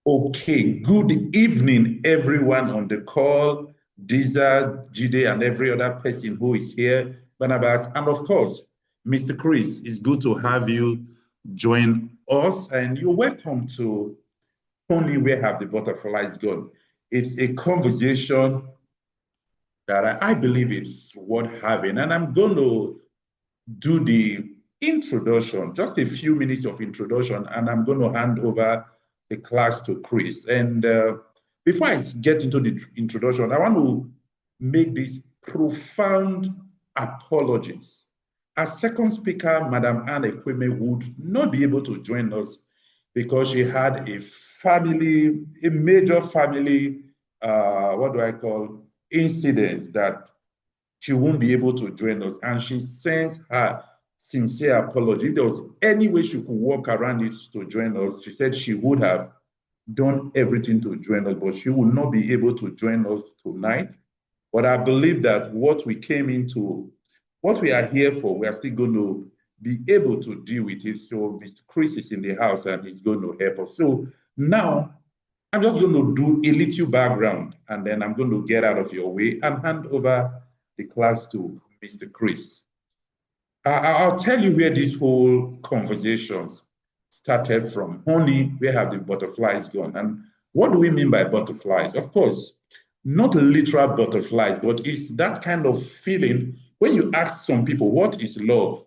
Okay, good evening, everyone on the call, Diza, Jide, and every other person who is here, Barnabas, and of course, Mr. Chris. It's good to have you join us, and you're welcome to Only Where Have the Butterflies Gone. It's a conversation that I believe it's worth having, and I'm going to do the introduction, just a few minutes of introduction, and I'm going to hand over the class to Chris. And before I get into the introduction, I want to make these profound apologies. Our second speaker, Madam Anne Ekweme, would not be able to join us because she had a major family, what do I call, incidents that she won't be able to join us. And she sends her sincere apology. If there was any way she could walk around it to join us, she said she would have done everything to join us, but she will not be able to join us tonight. But I believe that what we are here for, we are still going to be able to deal with it. So Mr. Chris is in the house and he's going to help us. So now I'm just going to do a little background and then I'm going to get out of your way and hand over the class to Mr. Chris. I'll tell you where this whole conversations started from. Honey, where have the butterflies gone? And what do we mean by butterflies? Of course, not literal butterflies, but it's that kind of feeling when you ask some people, what is love?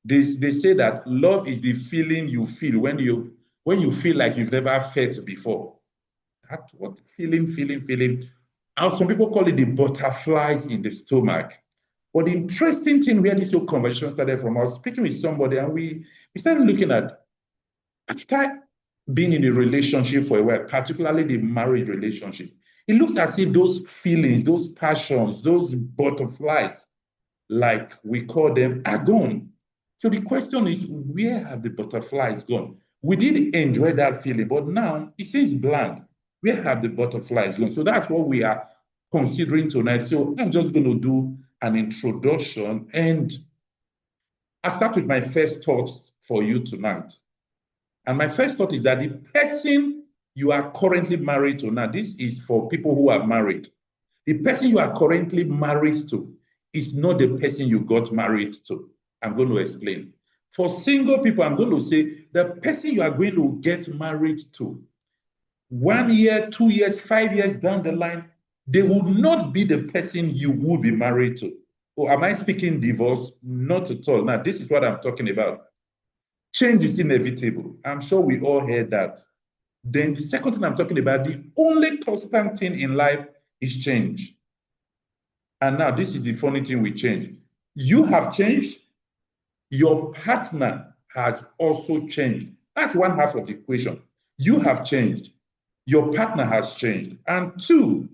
They say that love is the feeling you feel when you feel like you've never felt before. That what feeling. And some people call it the butterflies in the stomach. But the interesting thing where this whole conversation started from, I was speaking with somebody and we started looking at, after being in a relationship for a while, particularly the marriage relationship, it looks as if those feelings, those passions, those butterflies, like we call them, are gone. So the question is, where have the butterflies gone? We did enjoy that feeling, but now it seems blank. Where have the butterflies gone? So that's what we are considering tonight. So I'm just going to do an introduction and I start with my first thoughts for you tonight. And my first thought is that the person you are currently married to now, this is for people who are married. The person you are currently married to is not the person you got married to. I'm going to explain. For single people, I'm going to say the person you are going to get married to, 1 year, 2 years, 5 years down the line, they would not be the person you would be married to. Oh, am I speaking divorce? Not at all. Now, this is what I'm talking about. Change is inevitable. I'm sure we all heard that. Then the second thing I'm talking about, the only constant thing in life is change. And now this is the funny thing with change. You have changed. Your partner has also changed. That's one half of the equation. You have changed. Your partner has changed. And two,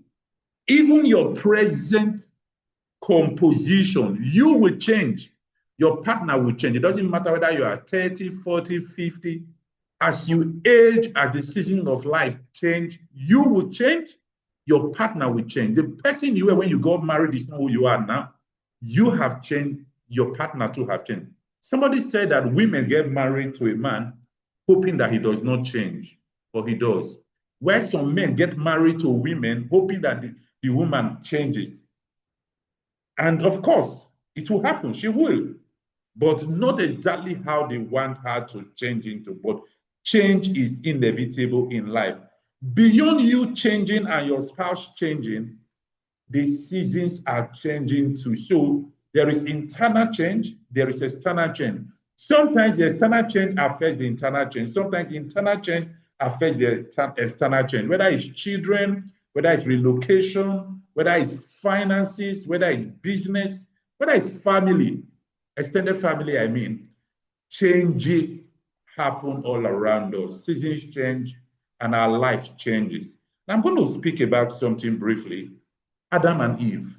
even your present composition, you will change. Your partner will change. It doesn't matter whether you are 30, 40, 50. As you age, as the season of life change, you will change. Your partner will change. The person you were when you got married is not who you are now. You have changed. Your partner too have changed. Somebody said that women get married to a man hoping that he does not change, but he does. Where some men get married to women hoping that the woman changes. And of course, it will happen. She will. But not exactly how they want her to change into. But change is inevitable in life. Beyond you changing and your spouse changing, the seasons are changing too. So there is internal change, there is external change. Sometimes the external change affects the internal change. Sometimes the internal change affects the external change, whether it's children, whether it's relocation, whether it's finances, whether it's business, whether it's family, extended family, I mean. Changes happen all around us. Seasons change and our life changes. Now I'm going to speak about something briefly. Adam and Eve.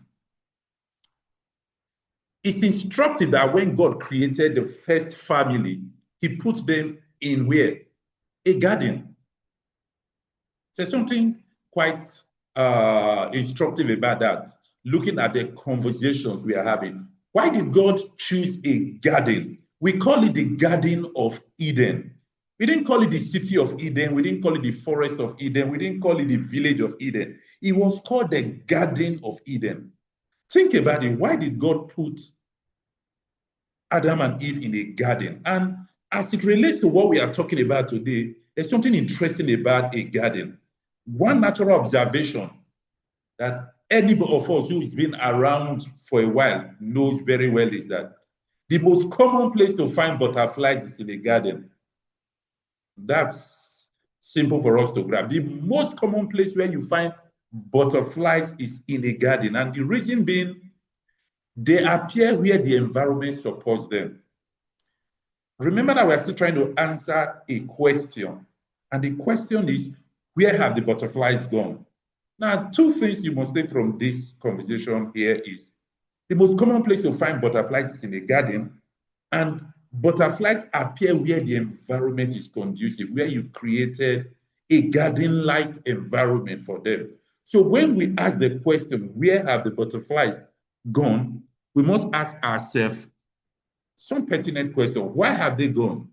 It's instructive that when God created the first family, he put them in where? A garden. There's something quite instructive about that, looking at the conversations we are having. Why did God choose a garden? We call it the Garden of Eden. We didn't call it the city of Eden. We didn't call it the forest of Eden. We didn't call it the village of Eden. It was called the Garden of Eden. Think about it. Why did God put Adam and Eve in a garden? And as it relates to what we are talking about today, there's something interesting about a garden. One natural observation that any of us who's been around for a while knows very well is that the most common place to find butterflies is in a garden. That's simple for us to grab. The most common place where you find butterflies is in a garden. And the reason being, they appear where the environment supports them. Remember that we're still trying to answer a question. And the question is, where have the butterflies gone? Now, two things you must take from this conversation here is, the most common place to find butterflies is in a garden, and butterflies appear where the environment is conducive, where you've created a garden-like environment for them. So when we ask the question, where have the butterflies gone, we must ask ourselves some pertinent question. Why have they gone?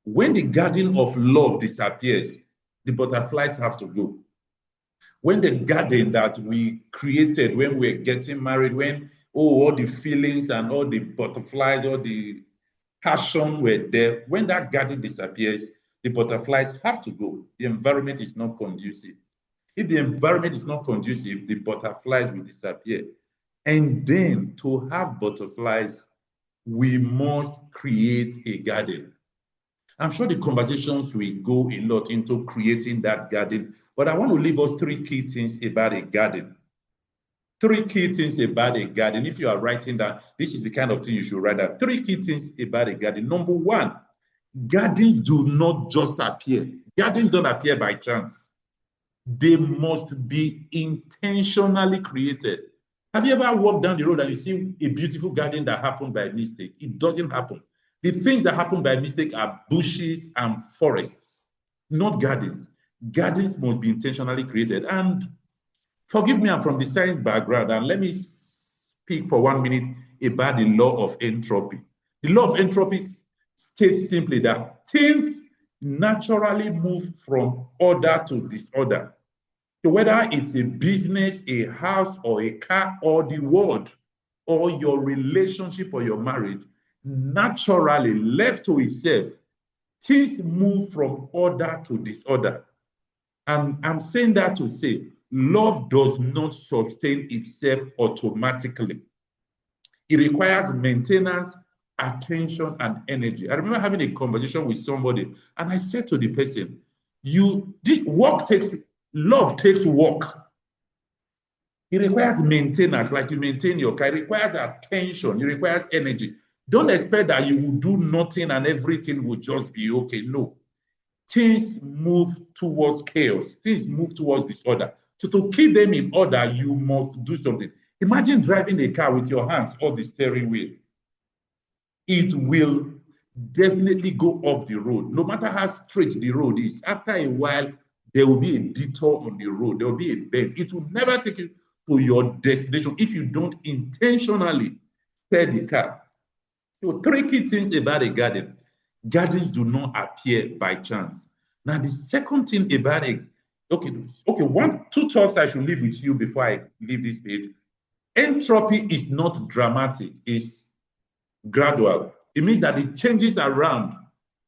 When the garden of love disappears, the butterflies have to go. When the garden that we created when we were getting married, when all the feelings and all the butterflies, all the passion were there, when that garden disappears, the butterflies have to go. The environment is not conducive. If the environment is not conducive, the butterflies will disappear. And then to have butterflies, we must create a garden. I'm sure the conversations will go a lot into creating that garden, but I want to leave us three key things about a garden. Three key things about a garden. If you are writing down, this is the kind of thing you should write down. Three key things about a garden. Number one, gardens do not just appear. Gardens don't appear by chance. They must be intentionally created. Have you ever walked down the road and you see a beautiful garden that happened by mistake? It doesn't happen. The things that happen by mistake are bushes and forests, not gardens. Gardens must be intentionally created. And forgive me, I'm from the science background, and let me speak for 1 minute about the law of entropy. The law of entropy states simply that things naturally move from order to disorder. So whether it's a business, a house, or a car, or the world, or your relationship or your marriage, naturally left to itself, things move from order to disorder. And I'm saying that to say, love does not sustain itself automatically. It requires maintenance, attention, and energy. I remember having a conversation with somebody, and I said to the person, love takes work. It requires maintenance, like you maintain your car. It requires attention. It requires energy. Don't expect that you will do nothing and everything will just be okay. No. Things move towards chaos. Things move towards disorder. So to keep them in order, you must do something. Imagine driving a car with your hands on the steering wheel. It will definitely go off the road. No matter how straight the road is, after a while, there will be a detour on the road. There will be a bend. It will never take you to your destination if you don't intentionally steer the car. So three key things about a garden. Gardens do not appear by chance. Now, the second thing about it, two thoughts I should leave with you before I leave this page. Entropy is not dramatic, it's gradual. It means that the changes around,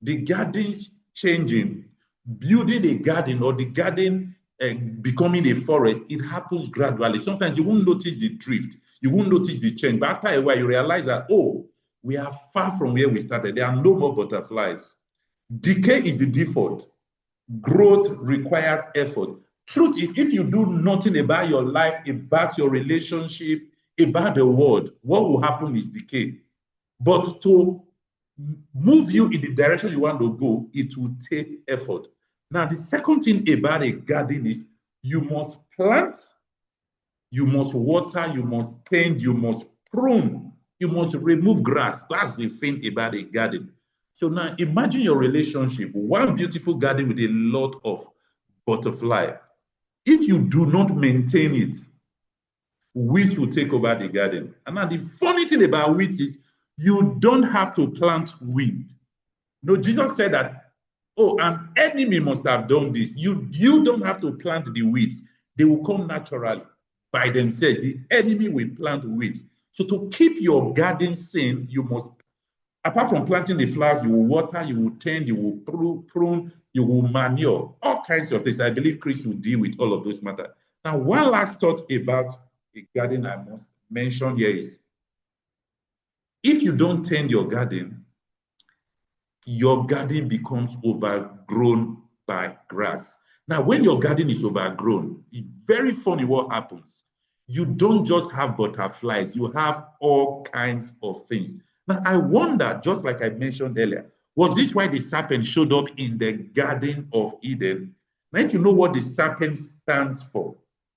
the gardens changing, building a garden or the garden becoming a forest, it happens gradually. Sometimes you won't notice the drift, you won't notice the change, but after a while you realize that, oh, we are far from where we started. There are no more butterflies. Decay is the default. Growth requires effort. Truth is, if you do nothing about your life, about your relationship, about the world, what will happen is decay. But to move you in the direction you want to go, it will take effort. Now, the second thing about a garden is you must plant, you must water, you must tend, you must prune, you must remove grass. That's the thing about a garden. So now imagine your relationship, one beautiful garden with a lot of butterfly. If you do not maintain it, weeds will take over the garden. And now the funny thing about weeds is you don't have to plant weed. No, Jesus said that, oh, an enemy must have done this. You don't have to plant the weeds. They will come naturally by themselves. The enemy will plant weeds. So to keep your garden sane, you must, apart from planting the flowers, you will water, you will tend, you will prune, you will manure, all kinds of things. I believe Chris will deal with all of those matters. Now, one last thought about a garden I must mention here is, if you don't tend your garden becomes overgrown by grass. Now, when your garden is overgrown, it's very funny what happens. You don't just have butterflies, you have all kinds of things. Now, I wonder, just like I mentioned earlier, was this why the serpent showed up in the Garden of Eden? Now, if you know what the serpent stands for,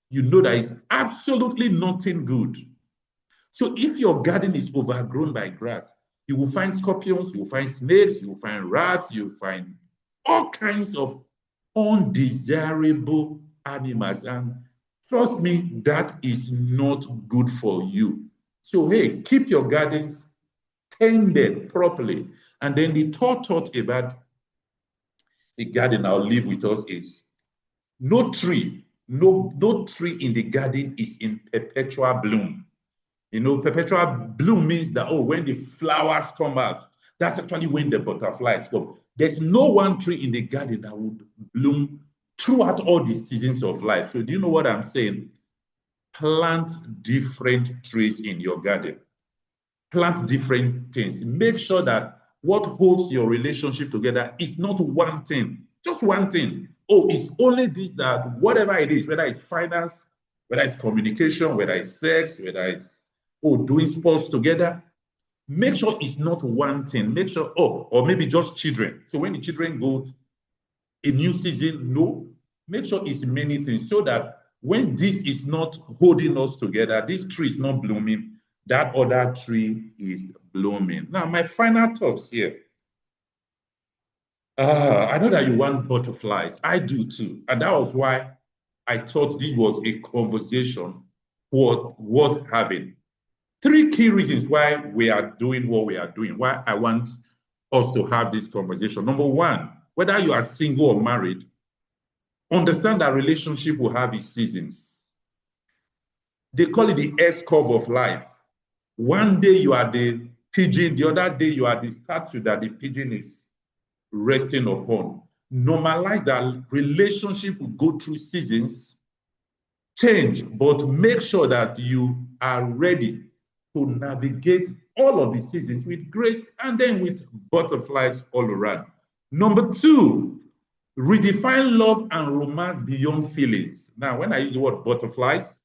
you know that it's absolutely nothing good. So if your garden is overgrown by grass, you will find scorpions, you will find snakes, you will find rats, you will find all kinds of undesirable animals. And trust me, that is not good for you. So, hey, keep your gardens tended properly. And then the third thought about the garden I'll leave with us is, no tree, no tree in the garden is in perpetual bloom. You know, perpetual bloom means that, oh, when the flowers come out, that's actually when the butterflies come. There's no one tree in the garden that would bloom throughout all the seasons of life. So do you know what I'm saying? Plant different trees in your garden. Plant different things. Make sure that what holds your relationship together is not one thing, just one thing. Oh, it's only this, that, whatever it is, whether it's finance, whether it's communication, whether it's sex, whether it's, oh, doing sports together. Make sure it's not one thing. Make sure, oh, or maybe just children. So when the children go a new season, no, make sure it's many things, so that when this is not holding us together, this tree is not blooming, that other tree is blooming. Now, my final thoughts here. I know that you want butterflies. I do too. And that was why I thought this was a conversation worth having. Three key reasons why we are doing what we are doing, why I want us to have this conversation. Number one, whether you are single or married, understand that relationship will have its seasons. They call it the S curve of life. One day you are the pigeon, the other day you are the statue that the pigeon is resting upon. Normalize that relationship will go through seasons, change, but make sure that you are ready to navigate all of the seasons with grace and then with butterflies all around. Number two, redefine love and romance beyond feelings. Now, when I use the word butterflies,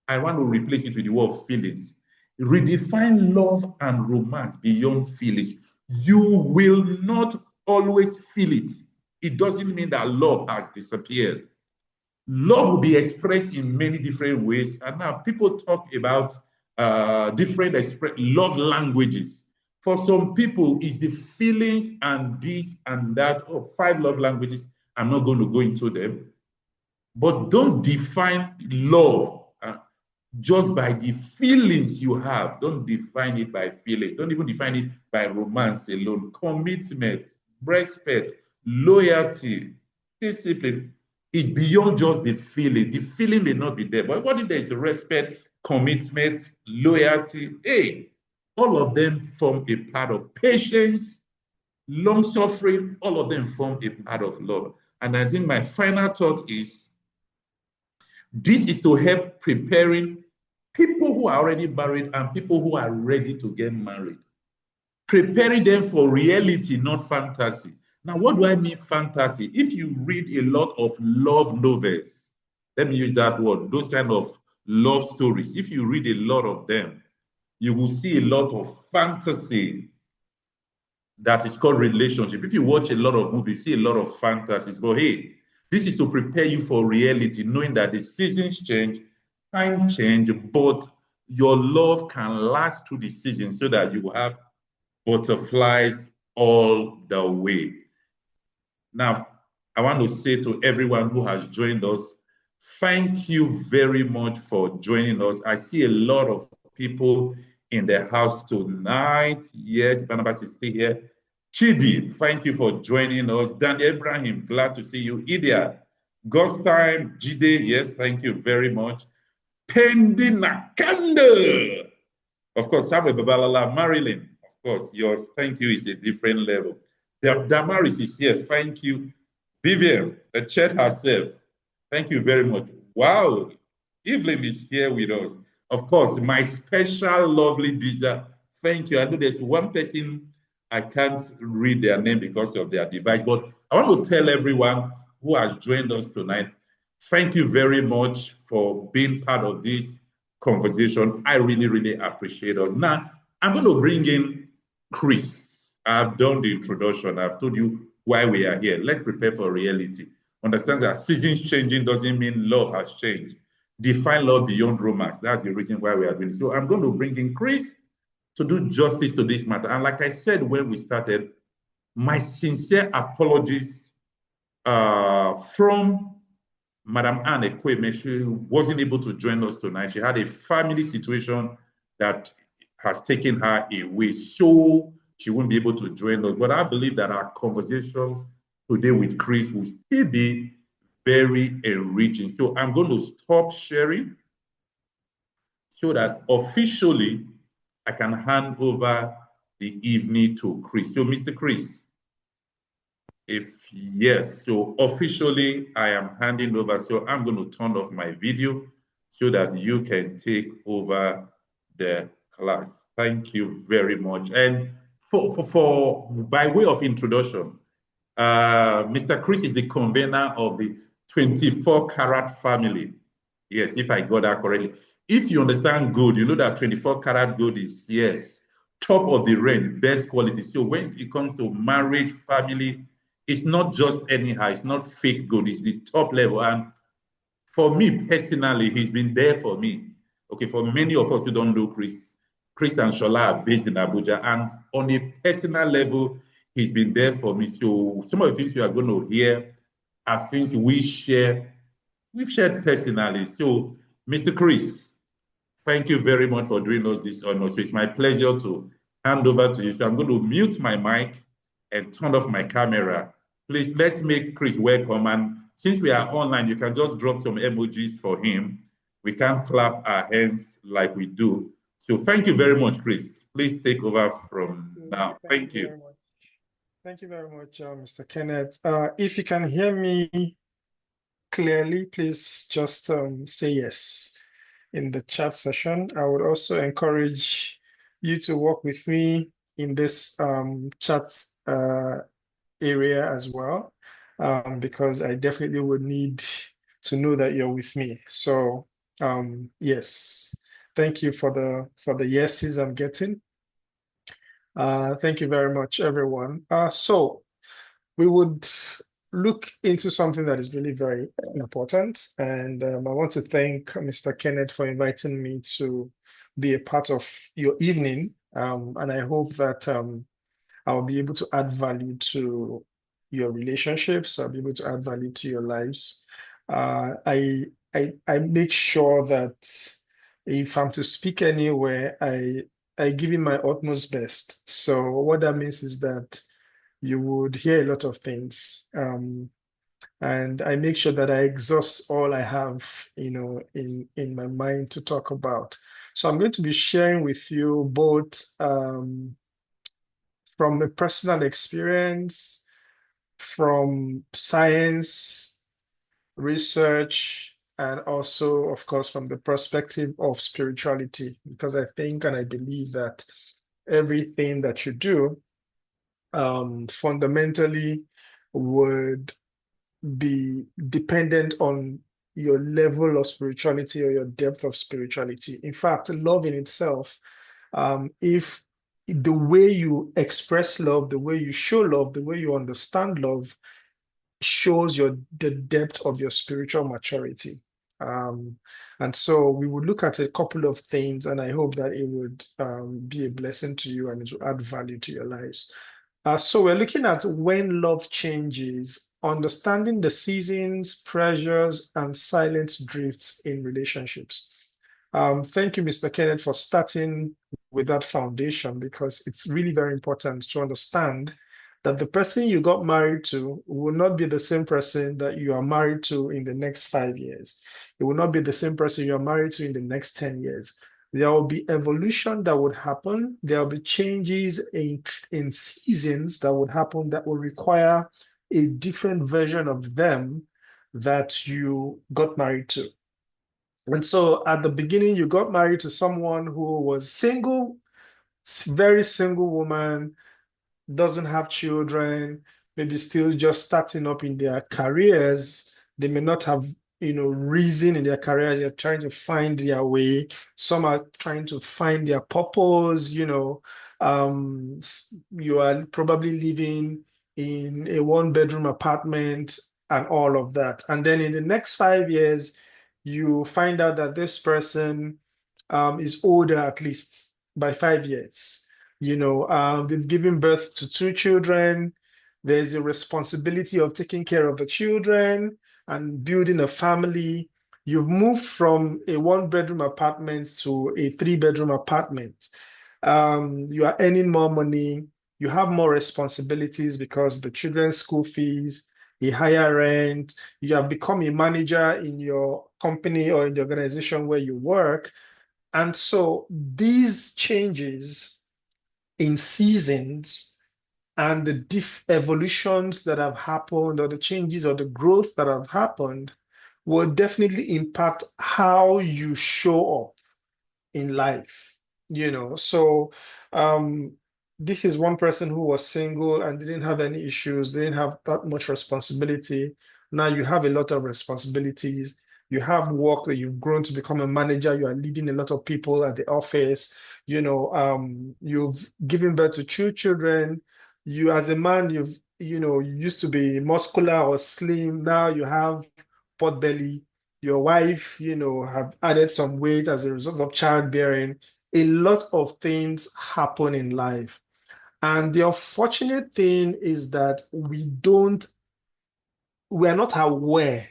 I want to replace it with the word feelings. Redefine love and romance beyond feelings. You will not always feel it. It doesn't mean that love has disappeared. Love will be expressed in many different ways. And now people talk about different love languages. For some people, it's the feelings and this and that. Oh, 5 love languages. I'm not going to go into them. But don't define love just by the feelings you have. Don't define it by feelings. Don't even define it by romance alone. Commitment, respect, loyalty, discipline is beyond just the feeling. The feeling may not be there, but what if there is respect, commitment, loyalty? Hey, all of them form a part of patience, long suffering. All of them form a part of love. And I think my final thought is, this is to help preparing people who are already married and people who are ready to get married. Preparing them for reality, not fantasy. Now, what do I mean fantasy? If you read a lot of love novels, let me use that word, those kind of love stories, if you read a lot of them, you will see a lot of fantasy that is called relationship. If you watch a lot of movies, you see a lot of fantasies. But hey, this is to prepare you for reality, knowing that the seasons change, time change, but your love can last through the season so that you will have butterflies all the way. Now, I want to say to everyone who has joined us, thank you very much for joining us. I see a lot of people in the house tonight. Yes, Barnabas is still here. Chidi, thank you for joining us. Daniel Ibrahim, glad to see you. Idia, God's time, Jide, yes, thank you very much. Pendi Nakanda. Of course, Samuel Babalala, Marilyn, of course, yours, thank you, is a different level. Damaris is here, thank you. Vivian, the chat herself, thank you very much. Wow, Evelyn is here with us. Of course, my special, lovely Dija, thank you. I know there's one person I can't read their name because of their device, but I want to tell everyone who has joined us tonight, thank you very much for being part of this conversation. I really, really appreciate it. Now, I'm going to bring in Chris. I've done the introduction. I've told you why we are here. Let's prepare for reality. Understand that seasons changing doesn't mean love has changed. Define love beyond romance. That's the reason why we are doing it. So I'm going to bring in Chris to do justice to this matter. And like I said when we started, my sincere apologies from Madam Anne Ekweme. She wasn't able to join us tonight. She had a family situation that has taken her away, so she won't be able to join us. But I believe that our conversations today with Chris will still be very enriching. So I'm going to stop sharing so that officially I can hand over the evening to Chris. So, Mr. Chris, if yes, so officially I am handing over. So I'm going to turn off my video so that you can take over the class. Thank you very much. And for by way of introduction, Mr. Chris is the convener of the 24 karat family. Yes, if I got that correctly. If you understand gold, you know that 24 karat gold is, yes, top of the range, best quality. So when it comes to marriage, family, it's not just anyhow, it's not fake gold, it's the top level. And for me personally, he's been there for me. Okay, for many of us who don't know Chris, Chris and Shola are based in Abuja, and on a personal level, he's been there for me. So some of the things you are going to hear are things we've shared personally. So, Mr. Chris, thank you very much for doing us this honor. So it's my pleasure to hand over to you. So I'm going to mute my mic and turn off my camera. Please, let's make Chris welcome. And since we are online, you can just drop some emojis for him. We can't clap our hands like we do. So thank you very much, Chris. Please take over from now. Thank you. Very much. Thank you very much, Mr. Kenneth. If you can hear me clearly, please just say yes in the chat session. I would also encourage you to work with me in this chat area as well, because I definitely would need to know that you're with me. So yes, thank you for the yeses I'm getting. Thank you very much, everyone. So we would look into something that is really very important. And I want to thank Mr. Kenneth for inviting me to be a part of your evening. And I hope that I'll be able to add value to your relationships. I'll be able to add value to your lives. I make sure that if I'm to speak anywhere, I give in my utmost best. So what that means is that you would hear a lot of things. And I make sure that I exhaust all I have, in my mind to talk about. So I'm going to be sharing with you both from a personal experience, from science, research, and also, of course, from the perspective of spirituality, because I think and I believe that everything that you do fundamentally would be dependent on your level of spirituality or your depth of spirituality. In fact, love in itself, if the way you express love, the way you show love, the way you understand love shows the depth of your spiritual maturity. And so we would look at a couple of things, and I hope that it would be a blessing to you and it will add value to your lives. So we're looking at when love changes, understanding the seasons, pressures, and silent drifts in relationships. Thank you, Mr. Kenneth, for starting with that foundation, because it's really very important to understand that the person you got married to will not be the same person that you are married to in the next 5 years. It will not be the same person you are married to in the next 10 years. There will be evolution that would happen. There will be changes in seasons that would happen that will require a different version of them that you got married to. And so at the beginning, you got married to someone who was single, very single woman, doesn't have children, maybe still just starting up in their careers. They may not have, reason in their careers. They're trying to find their way. Some are trying to find their purpose. You are probably living in a one-bedroom apartment and all of that. And then in the next 5 years, you find out that this person is older at least by 5 years. They've given birth to two children. There's the responsibility of taking care of the children and building a family. You've moved from a one-bedroom apartment to a three-bedroom apartment. You are earning more money. You have more responsibilities because the children's school fees, a higher rent. You have become a manager in your company or in the organization where you work. And so these changes in seasons and the evolutions that have happened, or the changes or the growth that have happened, will definitely impact how you show up in life. So um this is one person who was single and didn't have any issues, didn't have that much responsibility. Now you have a lot of responsibilities. You have work that you've grown to become a manager. You are leading a lot of people at the office. You've given birth to two children. You, as a man, you used to be muscular or slim. Now you have pot belly. Your wife, have added some weight as a result of childbearing. A lot of things happen in life. And the unfortunate thing is that we are not aware,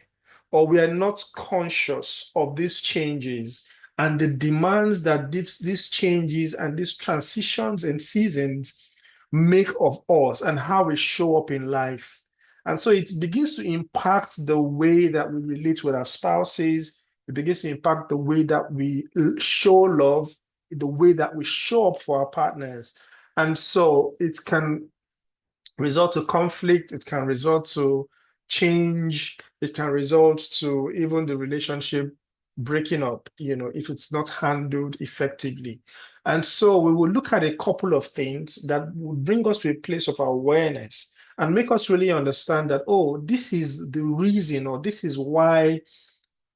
or we are not conscious of these changes and the demands that these changes and these transitions and seasons make of us and how we show up in life. And so it begins to impact the way that we relate with our spouses. It begins to impact the way that we show love, the way that we show up for our partners. And so it can result to conflict, it can result to change, it can result to even the relationship breaking up, if it's not handled effectively. And so we will look at a couple of things that will bring us to a place of awareness and make us really understand that, oh, this is the reason, or this is why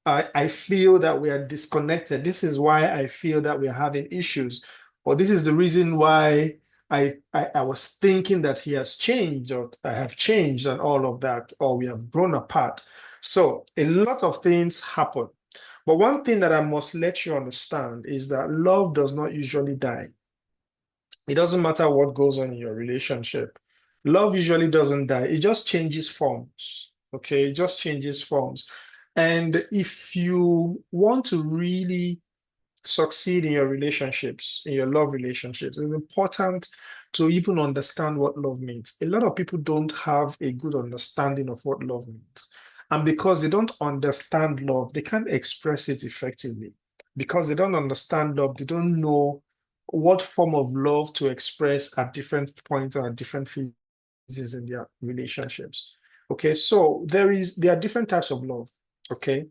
I feel that we are disconnected. This is why I feel that we are having issues. Or this is the reason why I was thinking that he has changed, or I have changed, and all of that, or we have grown apart. So a lot of things happen. But one thing that I must let you understand is that love does not usually die. It doesn't matter what goes on in your relationship. Love usually doesn't die. It just changes forms. Okay, it just changes forms. And if you want to really succeed in your relationships, in your love relationships, it's important to even understand what love means. A lot of people don't have a good understanding of what love means. And because they don't understand love, they can't express it effectively. Because they don't understand love, they don't know what form of love to express at different points or at different phases in their relationships. Okay, so there are different types of love. Okay,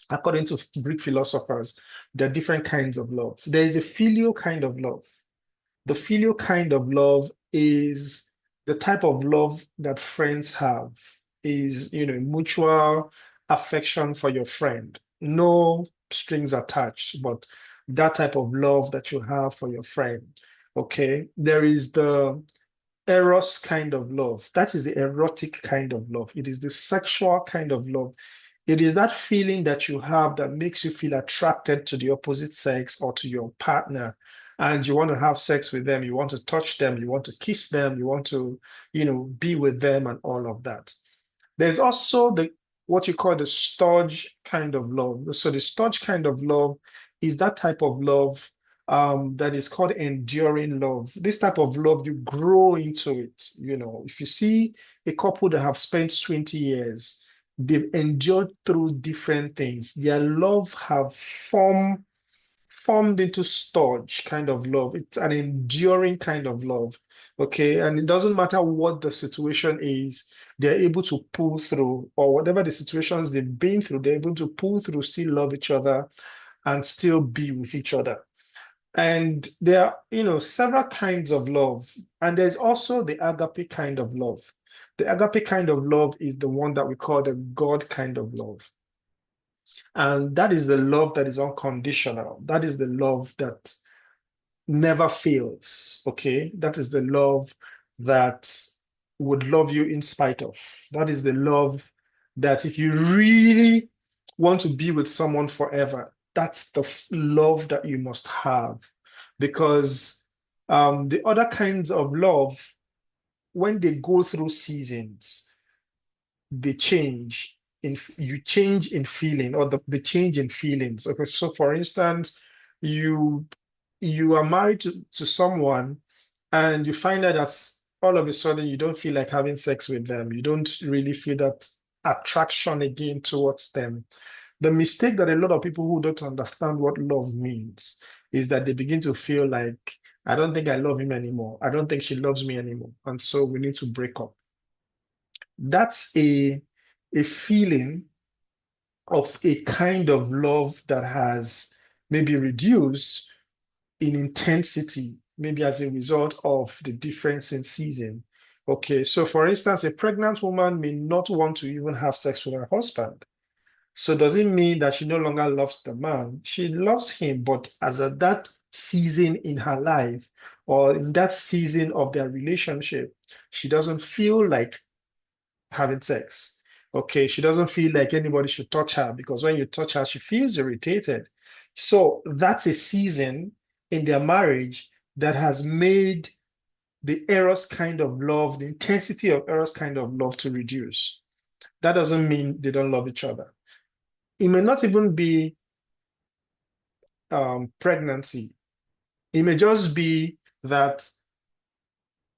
according to Greek philosophers, there are different kinds of love. There is a filial kind of love. The filial kind of love is the type of love that friends have, is, mutual affection for your friend. No strings attached, but that type of love that you have for your friend. Okay. There is the eros kind of love. That is the erotic kind of love. It is the sexual kind of love. It is that feeling that you have that makes you feel attracted to the opposite sex or to your partner. And you want to have sex with them, you want to touch them, you want to kiss them, you want to, be with them and all of that. There's also the what you call the stodge kind of love. So the stodge kind of love is that type of love that is called enduring love. This type of love, you grow into it. If you see a couple that have spent 20 years, they've endured through different things. Their love have formed into storage kind of love. It's an enduring kind of love. Okay. And it doesn't matter what the situation is, they're able to pull through, or whatever the situations they've been through, they're able to pull through, still love each other, and still be with each other. And there are, several kinds of love. And there's also the agape kind of love. The agape kind of love is the one that we call the God kind of love. And that is the love that is unconditional. That is the love that never fails. Okay. That is the love that would love you in spite of. That is the love that if you really want to be with someone forever, that's the love that you must have. Because the other kinds of love, when they go through seasons, they change you change in feeling, or the change in feelings. Okay, so for instance, you you are married to someone, and you find out that all of a sudden you don't feel like having sex with them. You don't really feel that attraction again towards them. The mistake that a lot of people who don't understand what love means is that they begin to feel like, I don't think I love him anymore. I don't think she loves me anymore. And so we need to break up. That's a feeling of a kind of love that has maybe reduced in intensity, maybe as a result of the difference in season. Okay, so for instance, a pregnant woman may not want to even have sex with her husband. So does it mean that she no longer loves the man? She loves him, but as at that season in her life, or in that season of their relationship, she doesn't feel like having sex. Okay, she doesn't feel like anybody should touch her, because when you touch her, she feels irritated. So that's a season in their marriage that has made the eros kind of love, the intensity of eros kind of love, to reduce. That doesn't mean they don't love each other. It may not even be pregnancy. It may just be that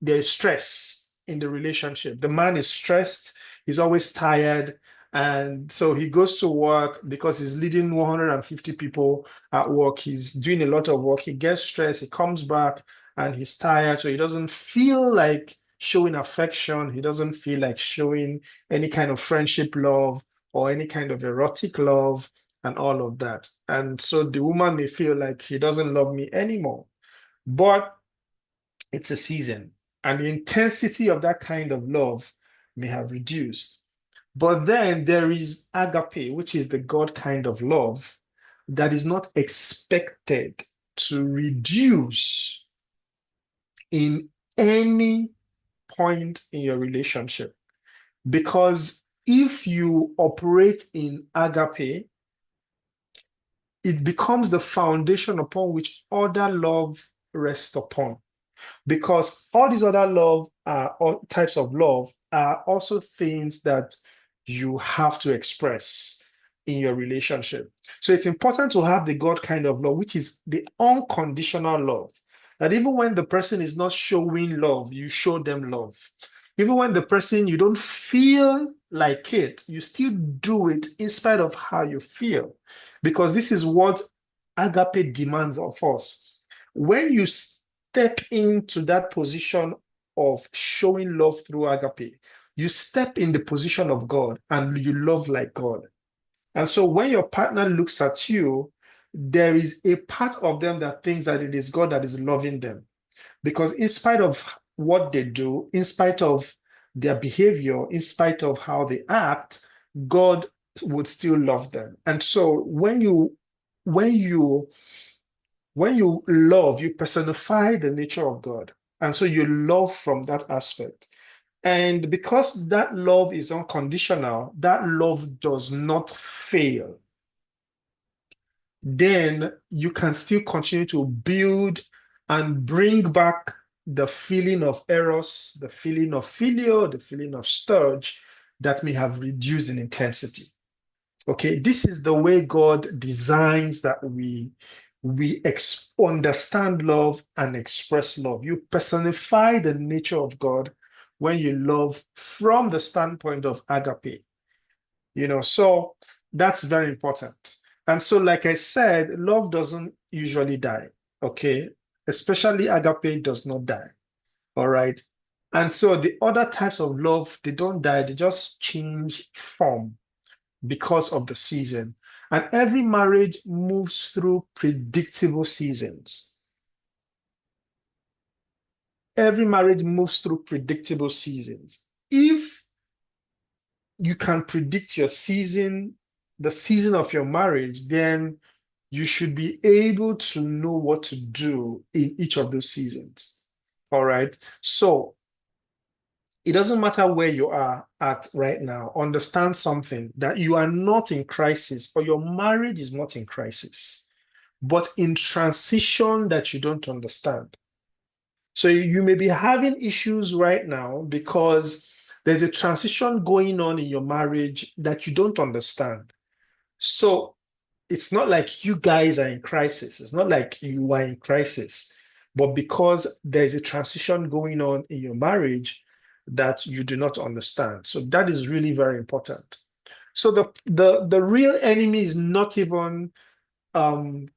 there's stress in the relationship. The man is stressed, he's always tired. And so he goes to work because he's leading 150 people at work. He's doing a lot of work. He gets stressed, he comes back and he's tired. So he doesn't feel like showing affection. He doesn't feel like showing any kind of friendship love or any kind of erotic love and all of that. And so the woman may feel like he doesn't love me anymore. But it's a season, and the intensity of that kind of love may have reduced. But then there is agape, which is the God kind of love that is not expected to reduce in any point in your relationship. Because if you operate in agape, it becomes the foundation upon which other love rests upon. Because all these other love all types of love are also things that you have to express in your relationship. So it's important to have the God kind of love, which is the unconditional love. That even when the person is not showing love, you show them love. Even when the person, you don't feel like it, you still do it in spite of how you feel. Because this is what agape demands of us. When you step into that position of showing love through agape, you step in the position of God and you love like God. And so when your partner looks at you, there is a part of them that thinks that it is God that is loving them. Because in spite of what they do, in spite of their behavior, in spite of how they act, God would still love them. And so when you when you love, you personify the nature of God. And so you love from that aspect. And because that love is unconditional, that love does not fail, then you can still continue to build and bring back the feeling of eros, the feeling of filio, the feeling of sturge that may have reduced in intensity. Okay, this is the way God designs that we understand love and express love. You personify the nature of God when you love from the standpoint of agape. So that's very important. And so, like I said, love doesn't usually die, okay? Especially agape does not die, all right? And so the other types of love, they don't die, they just change form because of the season. And every marriage moves through predictable seasons. Every marriage moves through predictable seasons. If you can predict your season, the season of your marriage, then you should be able to know what to do in each of those seasons. All right. So it doesn't matter where you are at right now. Understand something that you are not in crisis or your marriage is not in crisis, but in transition that you don't understand. So you may be having issues right now because there's a transition going on in your marriage that you don't understand. So it's not like you guys are in crisis. It's not like you are in crisis, but because there's a transition going on in your marriage that you do not understand. So that is really very important. So the real enemy is not even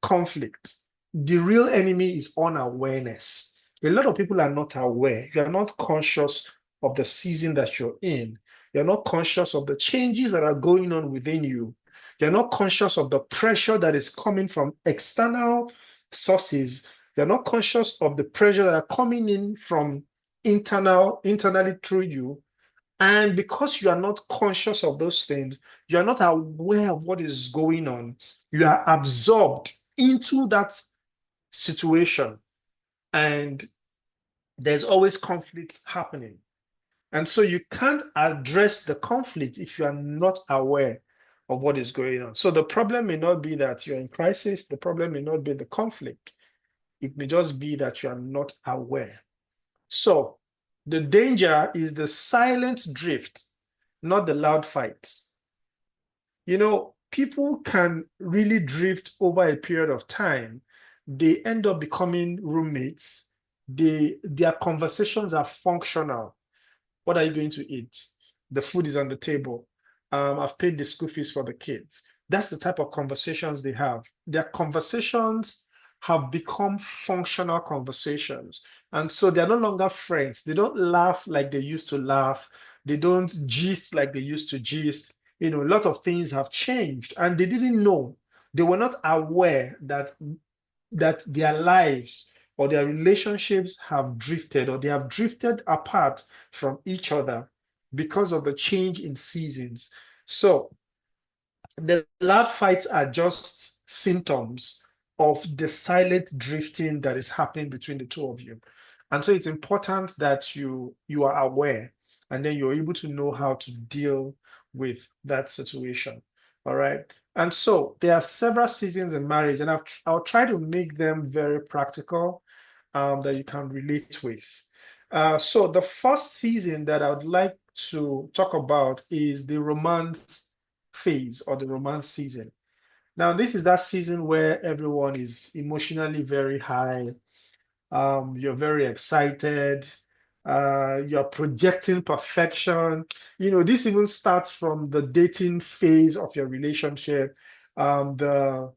conflict. The real enemy is unawareness. A lot of people are not aware. You are not conscious of the season that you're in. You're not conscious of the changes that are going on within you. You're not conscious of the pressure that is coming from external sources. You're not conscious of the pressure that are coming in from internally through you. And because you are not conscious of those things, you are not aware of what is going on. You are absorbed into that situation, and there's always conflict happening. And so you can't address the conflict if you are not aware of what is going on. So the problem may not be that you're in crisis, the problem may not be the conflict. It may just be that you are not aware. So the danger is the silent drift, not the loud fights. People can really drift over a period of time. They end up becoming roommates. Their conversations are functional. What are you going to eat? The food is on the table. I've paid the school fees for the kids. That's the type of conversations they have. Their conversations have become functional conversations. And so they're no longer friends. They don't laugh like they used to laugh. They don't gist like they used to gist. A lot of things have changed and they didn't know. They were not aware that their lives or their relationships have drifted or they have drifted apart from each other because of the change in seasons. So the loud fights are just symptoms of the silent drifting that is happening between the two of you. And so it's important that you are aware and then you're able to know how to deal with that situation. All right. And so there are several seasons in marriage, and I'll try to make them very practical that you can relate with. So the first season that I would like to talk about is the romance phase or the romance season. Now, this is that season where everyone is emotionally very high. You're very excited. You're projecting perfection. This even starts from the dating phase of your relationship, the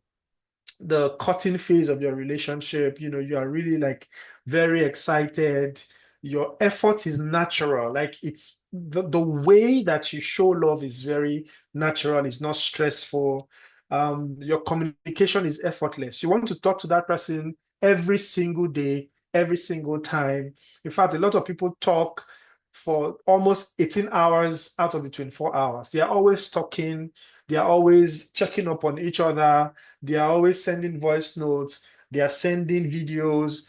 cutting phase of your relationship. You are really like very excited. Your effort is natural. Like it's the way that you show love is very natural, it's not stressful. Your communication is effortless. You want to talk to that person every single day, every single time. In fact, a lot of people talk for almost 18 hours out of the 24 hours. They are always talking, they are always checking up on each other, they are always sending voice notes, they are sending videos.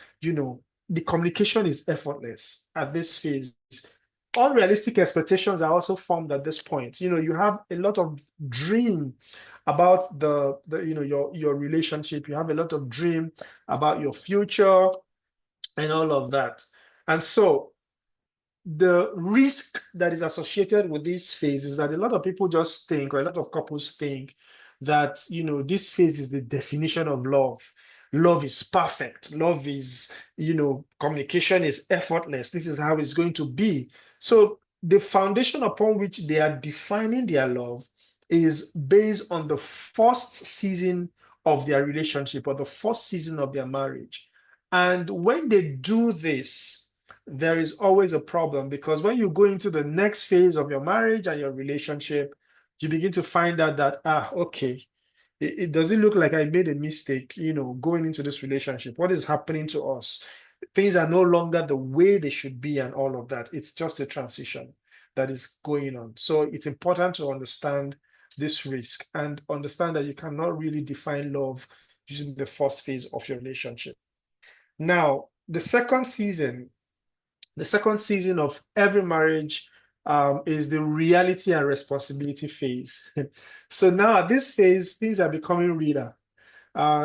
The communication is effortless at this phase. Unrealistic expectations are also formed at this point. You have a lot of dream about your relationship. You have a lot of dream about your future and all of that. And so the risk that is associated with this phase is that a lot of people just think, or a lot of couples think that, this phase is the definition of love. love is perfect. Love is, communication is effortless. This is how it's going to be. So the foundation upon which they are defining their love is based on the first season of their relationship or the first season of their marriage. And when they do this, there is always a problem because when you go into the next phase of your marriage and your relationship, you begin to find out that, okay, it doesn't look like I made a mistake, going into this relationship. What is happening to us? Things are no longer the way they should be, and all of that. It's just a transition that is going on. So it's important to understand this risk and understand that you cannot really define love using the first phase of your relationship. Now, the second season of every marriage is the reality and responsibility phase. So now at this phase, things are becoming realer.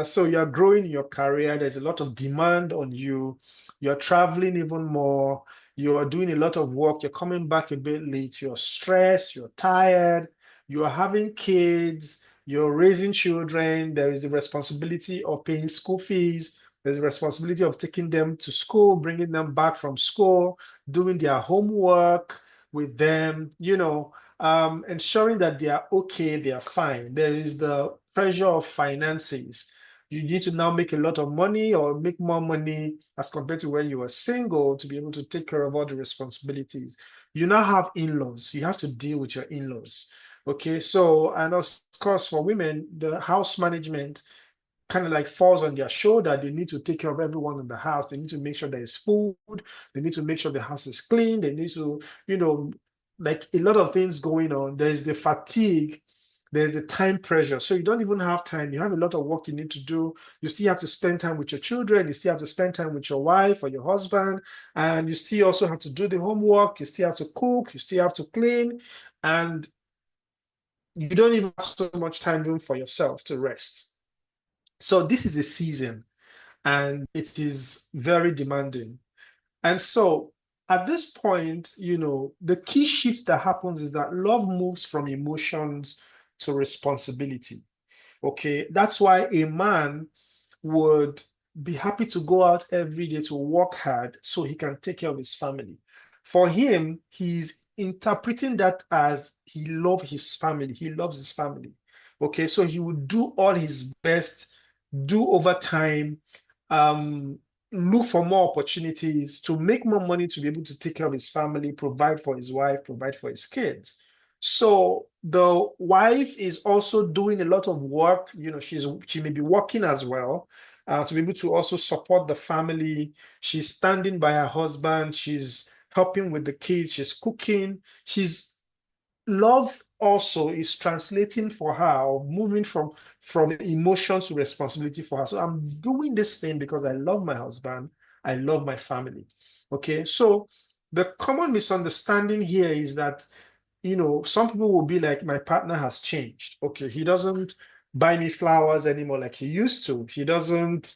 So you're growing in your career. There's a lot of demand on you. You're traveling even more. You're doing a lot of work. You're coming back a bit late. You're stressed. You're tired. You're having kids. You're raising children. There is the responsibility of paying school fees. There's the responsibility of taking them to school, bringing them back from school, doing their homework with them, ensuring that they are okay, they are fine. There is the pressure of finances. You need to now make a lot of money or make more money as compared to when you were single to be able to take care of all the responsibilities. You now have in-laws. You have to deal with your in-laws. Okay, so, and of course, for women, the house management kind of like falls on their shoulder. They need to take care of everyone in the house. They need to make sure there is food. They need to make sure the house is clean. They need to, like a lot of things going on. There's the fatigue. There's the time pressure. So you don't even have time. You have a lot of work you need to do. You still have to spend time with your children. You still have to spend time with your wife or your husband. And you still also have to do the homework. You still have to cook. You still have to clean. And you don't even have so much time even for yourself to rest. So this is a season and it is very demanding. And so at this point, the key shift that happens is that love moves from emotions to responsibility. Okay, that's why a man would be happy to go out every day to work hard so he can take care of his family. For him, he's interpreting that as he loves his family. He loves his family. Okay, so he would do all his best, do overtime, um, look for more opportunities to make more money to be able to take care of his family, provide for his wife, provide for his kids. So the wife is also doing a lot of work. She may be working as well to be able to also support the family. She's standing by her husband. She's helping with the kids. She's cooking. She's love also is translating for her or moving from emotion to responsibility for her. So I'm doing this thing because I love my husband. I love my family. Okay, so the common misunderstanding here is that some people will be like, my partner has changed. Okay, he doesn't buy me flowers anymore like he used to. He doesn't,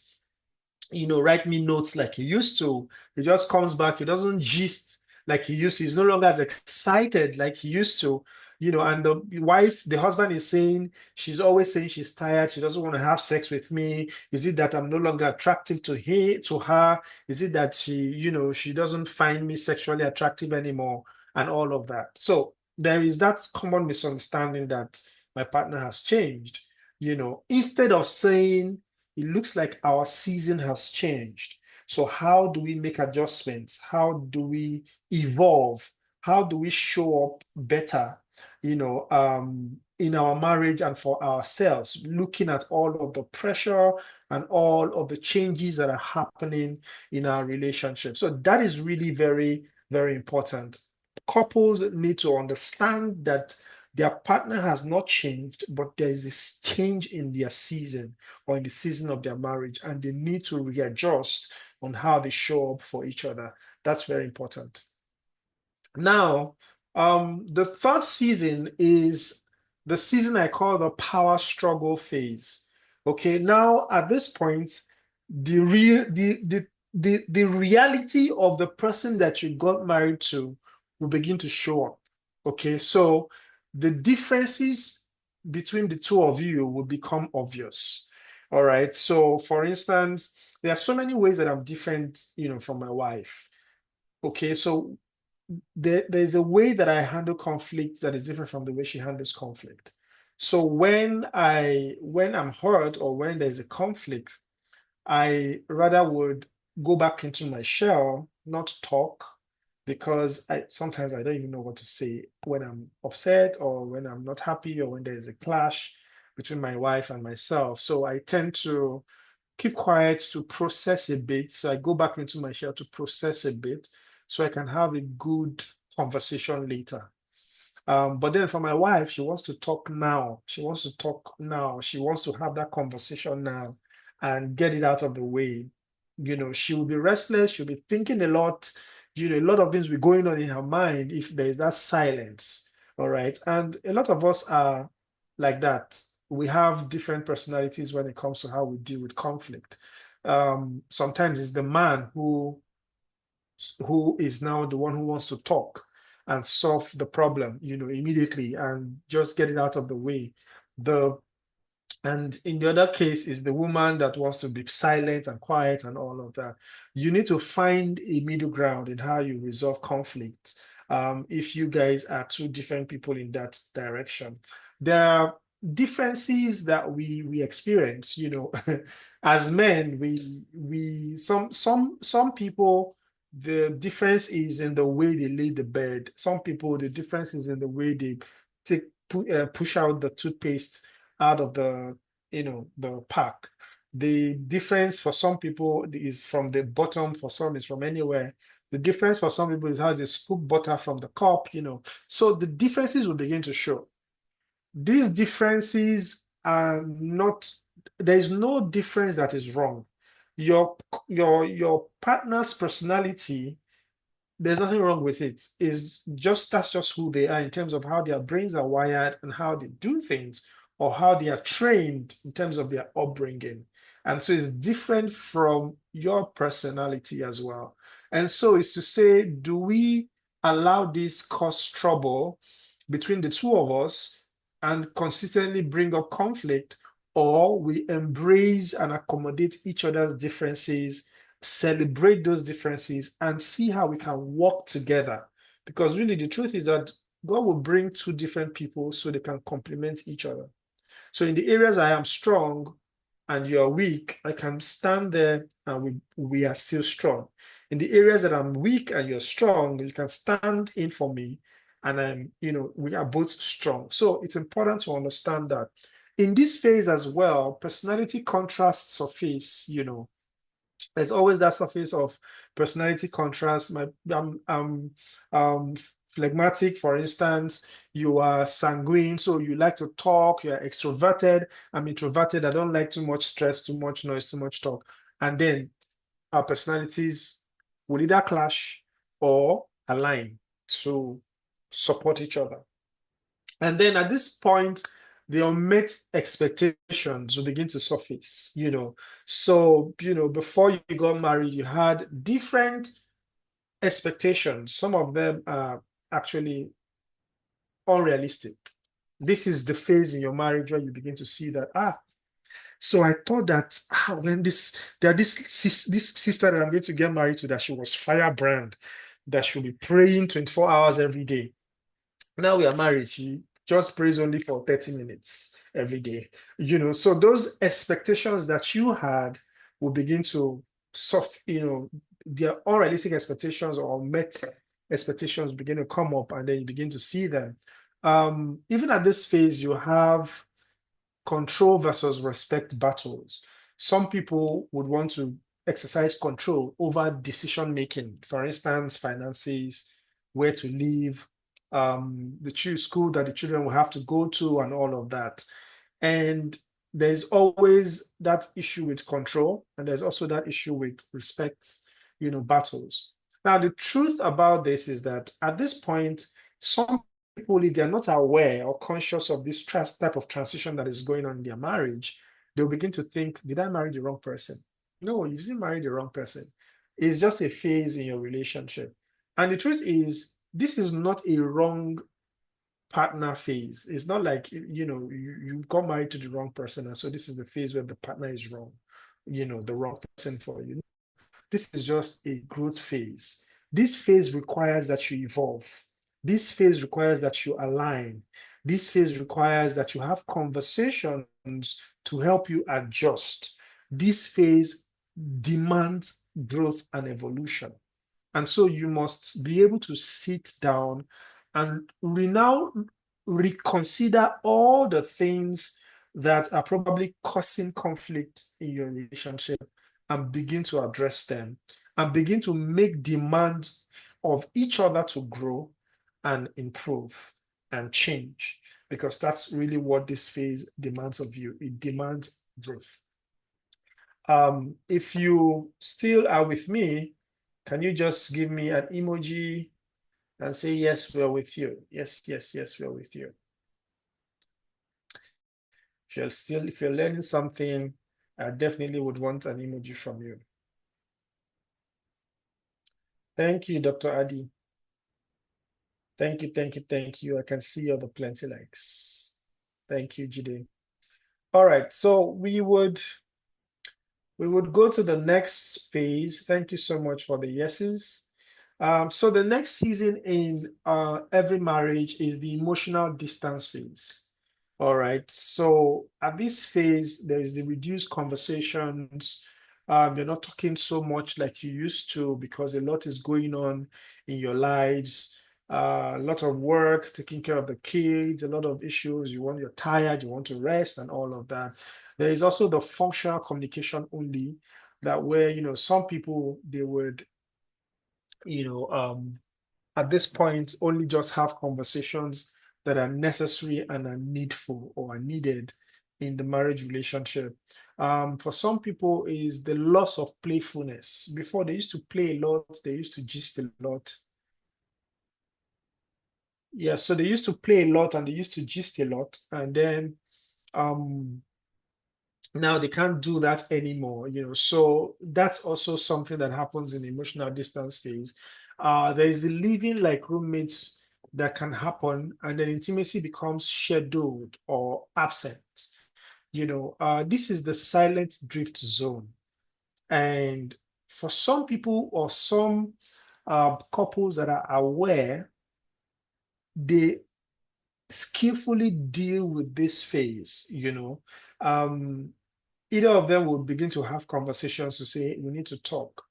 write me notes like he used to. He just comes back. He doesn't gist like he used to. He's no longer as excited like he used to. And the husband is saying, she's always saying she's tired. She doesn't want to have sex with me. Is it that I'm no longer attractive to her? Is it that she doesn't find me sexually attractive anymore? And all of that. So there is that common misunderstanding that my partner has changed. Instead of saying, it looks like our season has changed. So, how do we make adjustments? How do we evolve? How do we show up better, in our marriage and for ourselves, looking at all of the pressure and all of the changes that are happening in our relationship? So, that is really very, very important. Couples need to understand that their partner has not changed, but there is this change in their season or in the season of their marriage, and they need to readjust on how they show up for each other. That's very important. Now, the third season is the season I call the power struggle phase. Okay, now at this point, the reality of the person that you got married to will begin to show up. Okay, so the differences between the two of you will become obvious. All right. So for instance, there are so many ways that I'm different, from my wife. Okay. So there's a way that I handle conflict that is different from the way she handles conflict. So when I'm hurt or when there's a conflict, I rather would go back into my shell, not talk, because I sometimes I don't even know what to say when I'm upset or when I'm not happy or when there's a clash between my wife and myself. So I tend to keep quiet to process a bit. So I go back into my shell to process a bit so I can have a good conversation later. But then for my wife, she wants to talk now. She wants to talk now. She wants to have that conversation now and get it out of the way. She will be restless. She'll be thinking a lot. A lot of things will be going on in her mind if there is that silence. All right. And a lot of us are like that. We have different personalities when it comes to how we deal with conflict. Sometimes it's the man who is now the one who wants to talk and solve the problem, immediately and just get it out of the way. The and in the other case is the woman that wants to be silent and quiet and all of that. You need to find a middle ground in how you resolve conflict. If you guys are two different people in that direction, there are differences that we experience. As men, we some people the difference is in the way they lay the bed. Some people the difference is in the way they push out the toothpaste out of the pack. The difference for some people is from the bottom, for some is from anywhere. The difference for some people is how they scoop butter from the cup. So the differences will begin to show. These differences are not, there is no difference that is wrong. Your partner's personality, there's nothing wrong with it. It's just that's just who they are in terms of how their brains are wired and how they do things or how they are trained in terms of their upbringing. And so it's different from your personality as well. And so it's to say, do we allow this cause trouble between the two of us and consistently bring up conflict, or we embrace and accommodate each other's differences, celebrate those differences, and see how we can work together? Because really, the truth is that God will bring two different people so they can complement each other. So, in the areas I am strong and you're weak, I can stand there and we are still strong. In the areas that I'm weak and you're strong, you can stand in for me and we are both strong. So, it's important to understand that. In this phase as well, personality contrasts surface. There's always that surface of personality contrast. I'm um, phlegmatic, for instance. You are sanguine, so you like to talk. You are extroverted. I'm introverted. I don't like too much stress, too much noise, too much talk. And then our personalities will either clash or align to support each other. And then at this point, the unmet expectations will begin to surface. So, before you got married, you had different expectations. Some of them are actually unrealistic. This is the phase in your marriage where you begin to see that, so I thought that when this sister that I'm going to get married to, that she was firebrand, that she'll be praying 24 hours every day. Now we are married, she just prays only for 30 minutes every day. So those expectations that you had will begin to their unrealistic expectations or met expectations begin to come up, and then you begin to see them. Even at this phase, you have control versus respect battles. Some people would want to exercise control over decision making, for instance, finances, where to live, the school that the children will have to go to, and all of that. And there's always that issue with control, and there's also that issue with battles. Now, the truth about this is that at this point, some people, if they're not aware or conscious of this type of transition that is going on in their marriage, they'll begin to think, did I marry the wrong person? No, you didn't marry the wrong person. It's just a phase in your relationship. And the truth is, this is not a wrong partner phase. It's not like, you got married to the wrong person. And so this is the phase where the partner is wrong, the wrong person for you. This is just a growth phase. This phase requires that you evolve. This phase requires that you align. This phase requires that you have conversations to help you adjust. This phase demands growth and evolution. And so you must be able to sit down and now reconsider all the things that are probably causing conflict in your relationship and begin to address them and begin to make demands of each other to grow and improve and change, because that's really what this phase demands of you. It demands growth. If you still are with me, can you just give me an emoji and say, yes, we're with you. Yes, yes, yes, we're with you. If you're learning something, I definitely would want an emoji from you. Thank you, Dr. Adi. Thank you, thank you, thank you. I can see all the plenty likes. Thank you, Jide. All right, so we would go to the next phase. Thank you so much for the yeses. So the next season in every marriage is the emotional distance phase. All right. So at this phase, there is the reduced conversations. You're not talking so much like you used to because a lot is going on in your lives. A lot of work, taking care of the kids, a lot of issues. You're tired, you want to rest, and all of that. There is also the functional communication only, that where some people they would you know at this point only just have conversations that are necessary and are needful or are needed in the marriage relationship. For some people is the loss of playfulness. Before they used to play a lot, they used to gist a lot. Yeah, so they used to play a lot and they used to gist a lot, and then um now they can't do that anymore. So that's also something that happens in the emotional distance phase. There is the living like roommates that can happen, and then intimacy becomes scheduled or absent. This is the silent drift zone. And for some people or some couples that are aware, they skillfully deal with this phase. Either of them will begin to have conversations to say, we need to talk.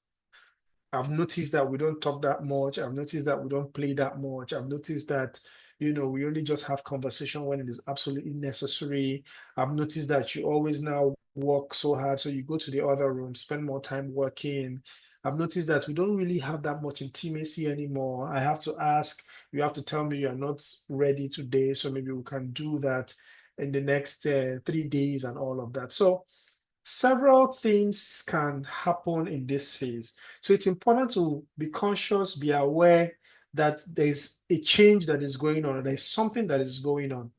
I've noticed that we don't talk that much. I've noticed that we don't play that much. I've noticed that, we only just have conversation when it is absolutely necessary. I've noticed that you always now work so hard. So you go to the other room, spend more time working. I've noticed that we don't really have that much intimacy anymore. I have to ask, you have to tell me you're not ready today. So maybe we can do that in the next 3 days and all of that. So several things can happen in this phase. So it's important to be conscious, be aware that there's a change that is going on, or there's something that is going on.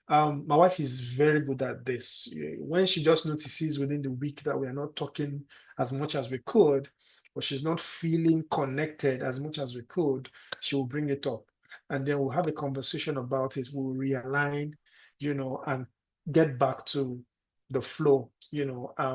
My wife is very good at this. When she just notices within the week that we are not talking as much as we could, or she's not feeling connected as much as we could, she will bring it up. And then we'll have a conversation about it. We'll realign, and get back to the flow,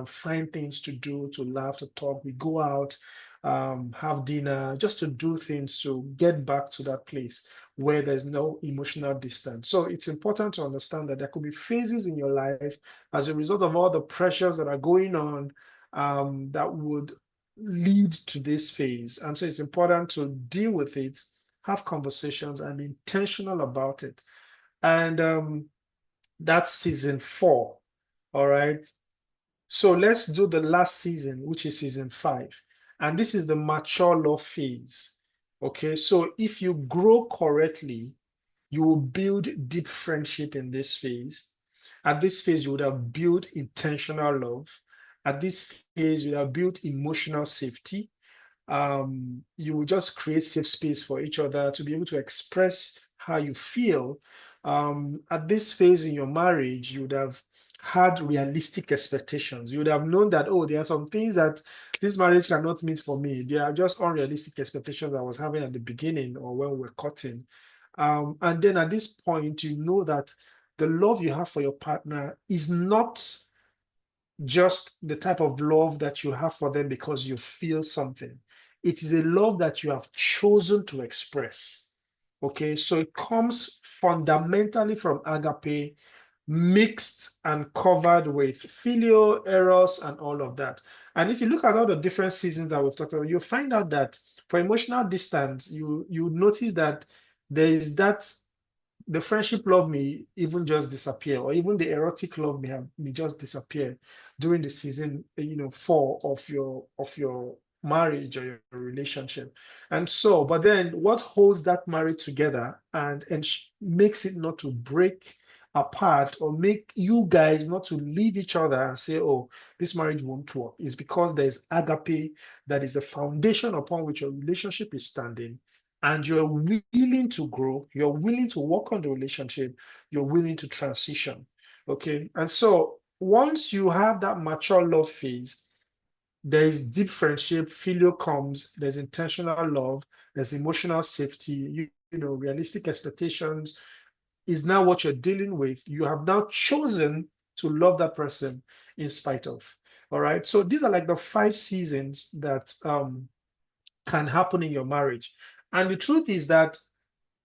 find things to do, to laugh, to talk. We go out, have dinner, just to do things to get back to that place where there's no emotional distance. So it's important to understand that there could be phases in your life as a result of all the pressures that are going on, that would lead to this phase. And so it's important to deal with it, have conversations, and be intentional about it. And that's season 4. All right. So let's do the last season, which is season 5. And this is the mature love phase. Okay. So if you grow correctly, you will build deep friendship in this phase. At this phase, you would have built intentional love. At this phase, you would have built emotional safety. You will just create safe space for each other to be able to express how you feel. At this phase in your marriage, you would have had realistic expectations. You would have known that, oh, there are some things that this marriage cannot meet for me. They are just unrealistic expectations I was having at the beginning or when we were cutting. And then at this point, you know that the love you have for your partner is not just the type of love that you have for them because you feel something. It is a love that you have chosen to express. Okay, so it comes fundamentally from agape, mixed and covered with filial eros and all of that. And if you look at all the different seasons that we've talked about, you'll find out that for emotional distance, you notice that there is that the friendship love may even just disappear, or even the erotic love may just disappear during the season, 4 of your marriage or your relationship. And so, but then what holds that marriage together and makes it not to break apart or make you guys not to leave each other and say, oh, this marriage won't work, is because there's agape that is the foundation upon which your relationship is standing, and you're willing to grow, you're willing to work on the relationship, you're willing to transition. Okay. And so once you have that mature love phase, there is deep friendship, filial comes, there's intentional love, there's emotional safety, realistic expectations is now what you're dealing with. You have now chosen to love that person in spite of. All right. So these are like the 5 seasons that can happen in your marriage. And the truth is that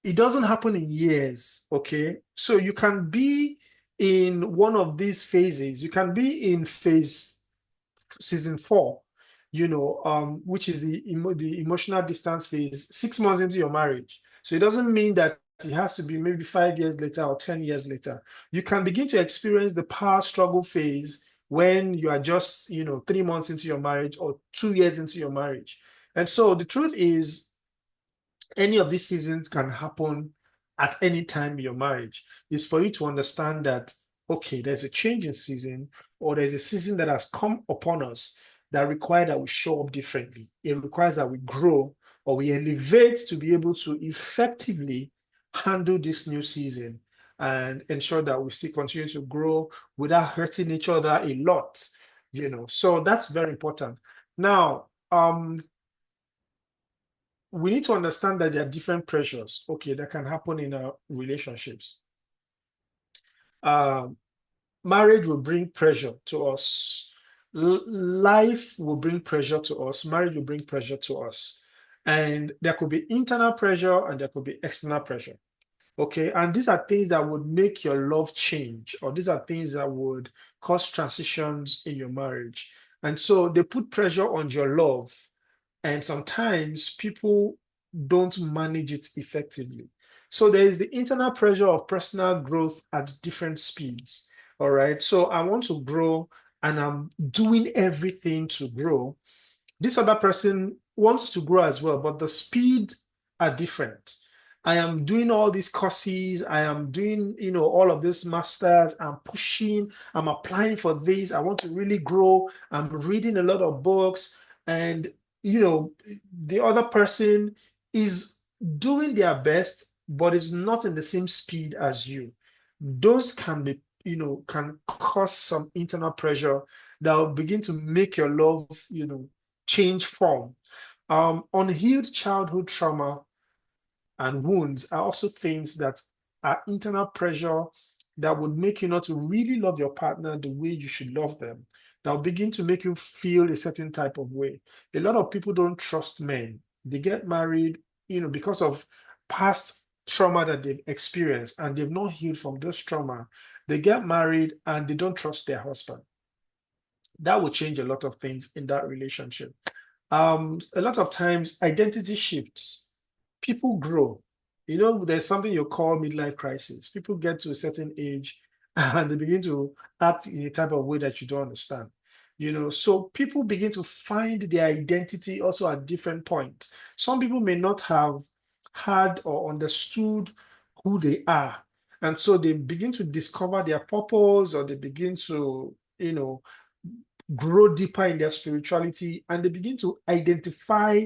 it doesn't happen in years, okay? So you can be in one of these phases. You can be in season 4, which is the emotional distance phase, 6 months into your marriage. So it doesn't mean that it has to be maybe 5 years later or 10 years later. You can begin to experience the power struggle phase when you are just, 3 months into your marriage or 2 years into your marriage. And so the truth is, any of these seasons can happen at any time in your marriage. Is for you to understand that, okay, there's a change in season, or there's a season that has come upon us that requires that we show up differently. It requires that we grow or we elevate to be able to effectively handle this new season and ensure that we still continue to grow without hurting each other a lot. So that's very important. Now, we need to understand that there are different pressures, okay, that can happen in our relationships. Uh, Marriage will bring pressure to us. Life will bring pressure to us. Marriage will bring pressure to us. And there could be internal pressure and there could be external pressure. Okay. And these are things that would make your love change, or these are things that would cause transitions in your marriage. And so they put pressure on your love, and sometimes people don't manage it effectively. So there is the internal pressure of personal growth at different speeds. All right. So I want to grow and I'm doing everything to grow. This other person wants to grow as well, but the speed are different. I am doing all these courses. I am doing, all of this masters. I'm pushing. I'm applying for this. I want to really grow. I'm reading a lot of books. And, the other person is doing their best, but is not in the same speed as you. Those can be, can cause some internal pressure that will begin to make your love, change form. Unhealed childhood trauma and wounds are also things that are internal pressure that would make you not to really love your partner the way you should love them. That will begin to make you feel a certain type of way. A lot of people don't trust men. They get married, because of past trauma that they've experienced and they've not healed from this trauma. They get married and they don't trust their husband. That will change a lot of things in that relationship. A lot of times identity shifts. People grow. There's something you call midlife crisis. People get to a certain age and they begin to act in a type of way that you don't understand. So people begin to find their identity also at different points. Some people may not have had or understood who they are. And so they begin to discover their purpose, or they begin to, grow deeper in their spirituality, and they begin to identify,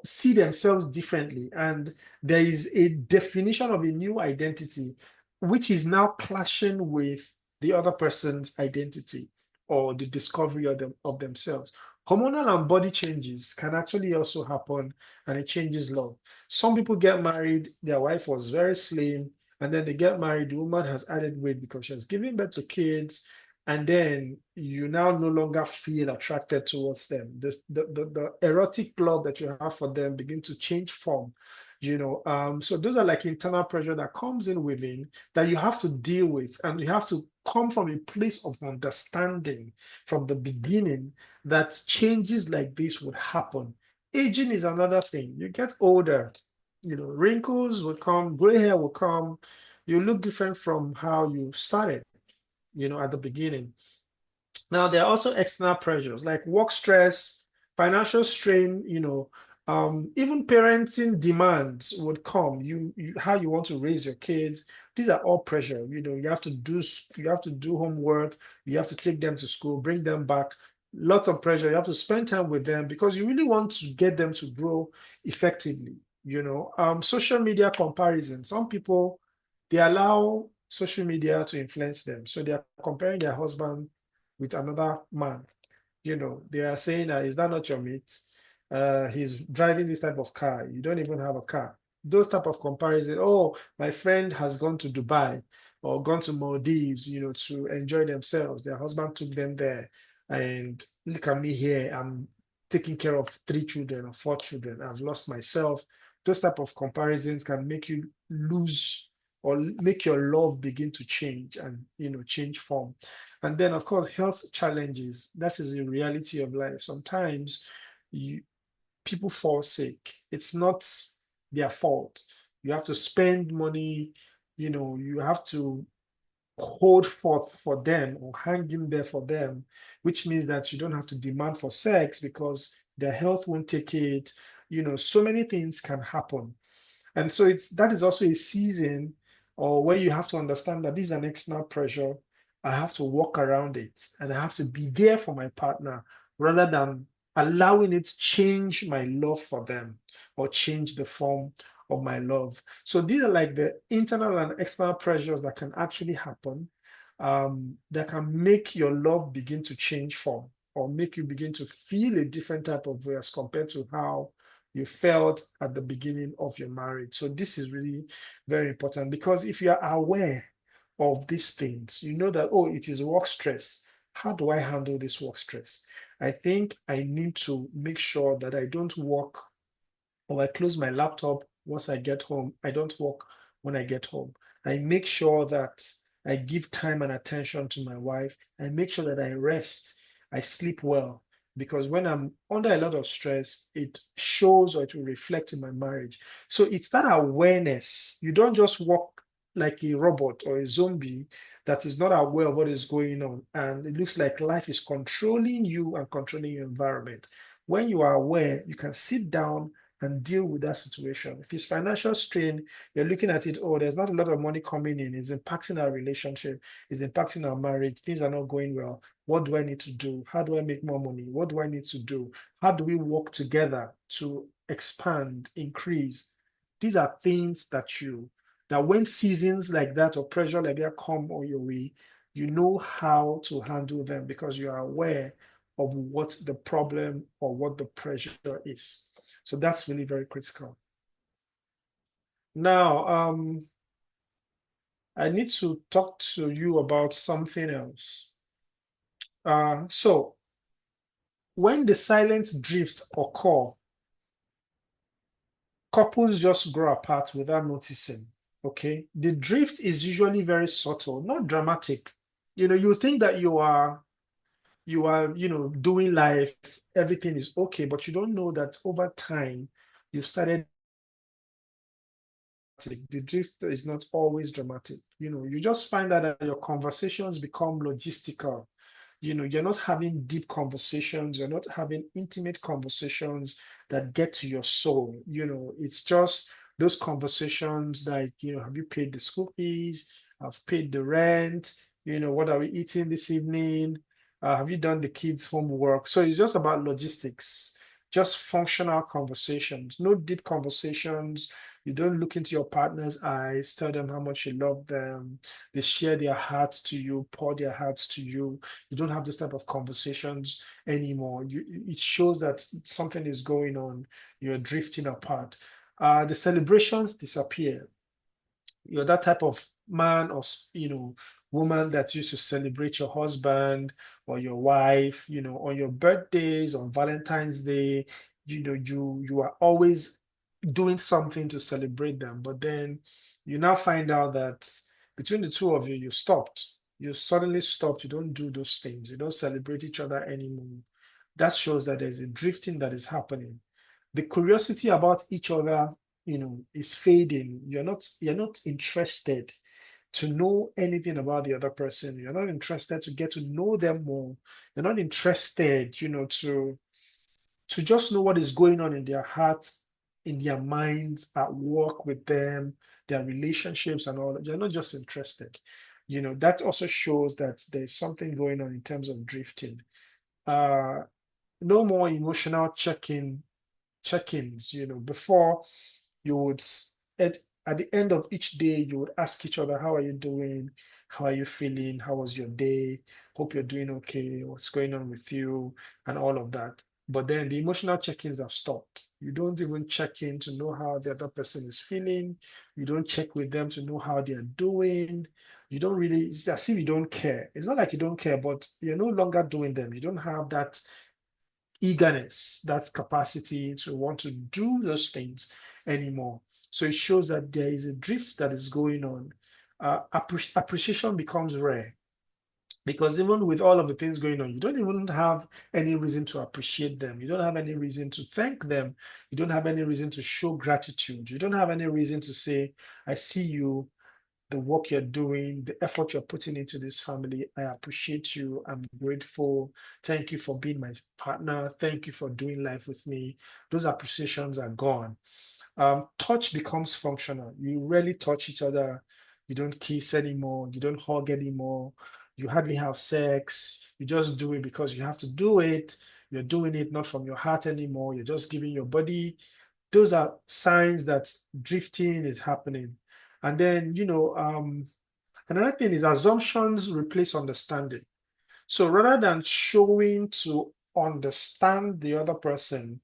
see themselves differently. And there is a definition of a new identity, which is now clashing with the other person's identity or the discovery of themselves. Hormonal and body changes can actually also happen, and it changes love. Some people get married, their wife was very slim, and then they get married, the woman has added weight because she has given birth to kids, and then you now no longer feel attracted towards them. The erotic love that you have for them begin to change form. So those are like internal pressure that comes in within that you have to deal with, and you have to come from a place of understanding from the beginning that changes like this would happen. Aging is another thing. You get older, wrinkles will come, gray hair will come. You look different from how you started, at the beginning. Now, there are also external pressures like work stress, financial strain, even parenting demands would come. How you want to raise your kids. These are all pressure. You have to do homework, you have to take them to school, bring them back. Lots of pressure. You have to spend time with them because you really want to get them to grow effectively. Social media comparison. Some people they allow social media to influence them. So they are comparing their husband with another man. They are saying, is that not your mate? He's driving this type of car. You don't even have a car. Those type of comparison. Oh, my friend has gone to Dubai or gone to Maldives, to enjoy themselves. Their husband took them there. And look at me here. I'm taking care of 3 children or 4 children. I've lost myself. Those type of comparisons can make you lose or make your love begin to change and change form. And then, of course, health challenges. That is the reality of life. Sometimes you, people fall sick. It's not their fault. You have to spend money, you have to hold forth for them or hang in there for them, which means that you don't have to demand for sex because their health won't take it. So many things can happen. And so that is also a season or where you have to understand that this is an external pressure. I have to walk around it and I have to be there for my partner rather than allowing it to change my love for them or change the form of my love. So these are like the internal and external pressures that can actually happen, that can make your love begin to change form or make you begin to feel a different type of way as compared to how you felt at the beginning of your marriage. So this is really very important because if you are aware of these things, you know that, oh, it is work stress. How do I handle this work stress? I think I need to make sure that I don't work or I close my laptop once I get home. I don't work when I get home. I make sure that I give time and attention to my wife. I make sure that I rest. I sleep well. Because when I'm under a lot of stress, it shows or it will reflect in my marriage. So it's that awareness. You don't just walk like a robot or a zombie that is not aware of what is going on. And it looks like life is controlling you and controlling your environment. When you are aware, you can sit down and deal with that situation. If it's financial strain, you're looking at it, oh, there's not a lot of money coming in. It's impacting our relationship, it's impacting our marriage. Things are not going well. What do I need to do? How do I make more money? What do I need to do? How do we work together to expand, increase? These are things that when seasons like that or pressure like that come on your way, you know how to handle them because you are aware of what the problem or what the pressure is. So that's really very critical. Now, I need to talk to you about something else. So when the silent drifts occur, couples just grow apart without noticing. Okay, the drift is usually very subtle, not dramatic. You think that you are doing life, everything is okay, but you don't know that over time you've started. The drift is not always dramatic. You just find out that your conversations become logistical. You're not having deep conversations, you're not having intimate conversations that get to your soul. It's just those conversations like, have you paid the school fees? I've paid the rent. What are we eating this evening? Have you done the kids' homework? So it's just about logistics, just functional conversations, no deep conversations, You don't look into your partner's eyes, tell them how much you love them. They share their hearts to you, pour their hearts to you. You don't have this type of conversations anymore. It shows that something is going on. You're drifting apart. The celebrations disappear. You're that type of man or woman that used to celebrate your husband or your wife, on your birthdays, on Valentine's Day. You are always doing something to celebrate them, but then you now find out that between the two of you, you stopped. You suddenly stopped. You don't do those things. You don't celebrate each other anymore. That shows that there's a drifting that is happening. The curiosity about each other, is fading. You're not interested to know anything about the other person. You're not interested to get to know them more. You're not interested, to just know what is going on in their hearts, in their minds, at work with them, their relationships and all that. You're not just interested. That also shows that there's something going on in terms of drifting. Uh, no more emotional check-ins. Before you would at the end of each day, you would ask each other, how are you doing? How are you feeling? How was your day? Hope you're doing okay. What's going on with you? And all of that. But then the emotional check-ins have stopped. You don't even check in to know how the other person is feeling. You don't check with them to know how they're doing. You don't really, it's as if you don't care. It's not like you don't care, but you're no longer doing them. You don't have that eagerness, that capacity to want to do those things anymore. So it shows that there is a drift that is going on. Appreciation becomes rare because even with all of the things going on, you don't even have any reason to appreciate them. You don't have any reason to thank them. You don't have any reason to show gratitude. You don't have any reason to say, I see you, the work you're doing, the effort you're putting into this family. I appreciate you. I'm grateful. Thank you for being my partner. Thank you for doing life with me. Those appreciations are gone. Touch becomes functional. You rarely touch each other. You don't kiss anymore. You don't hug anymore. You hardly have sex. You just do it because you have to do it. You're doing it not from your heart anymore. You're just giving your body. Those are signs that drifting is happening. And then, another thing is assumptions replace understanding. So rather than showing to understand the other person,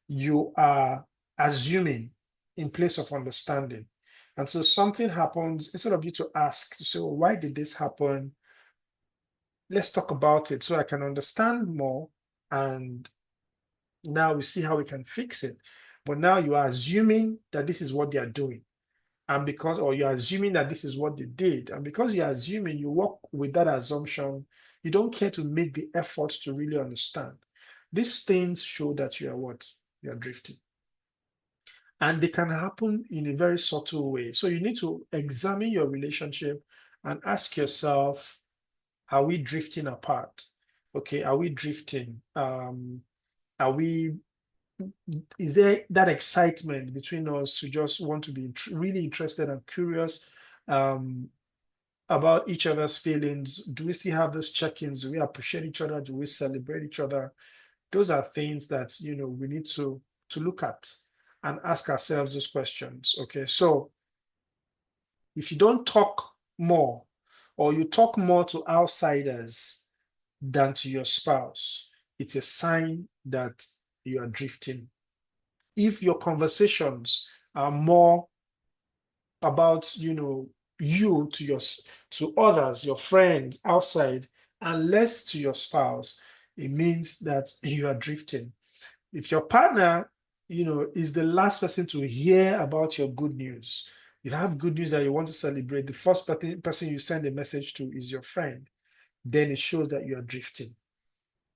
you are assuming in place of understanding. And so something happens, instead of you to ask, to say, well, why did this happen? Let's talk about it so I can understand more. And now we see how we can fix it. But now you are assuming that this is what they are doing. And because, or you're assuming that this is what they did. And because you're assuming, you work with that assumption, you don't care to make the effort to really understand. These things show that you are what? You're drifting. And they can happen in a very subtle way. So you need to examine your relationship and ask yourself, are we drifting apart? Okay, are we drifting? Are we is there that excitement between us to just want to be really interested and curious um, about each other's feelings? Do we still have those check-ins? Do we appreciate each other? Do we celebrate each other? Those are things that we need to look at and ask ourselves those questions. Okay, so if you don't talk more, or you talk more to outsiders than to your spouse, it's a sign that you are drifting. If your conversations are more about you to others, your friends outside, and less to your spouse, it means that you are drifting. If your partner is the last person to hear about your good news, you have good news that you want to celebrate, the first person you send a message to is your friend, then it shows that you are drifting.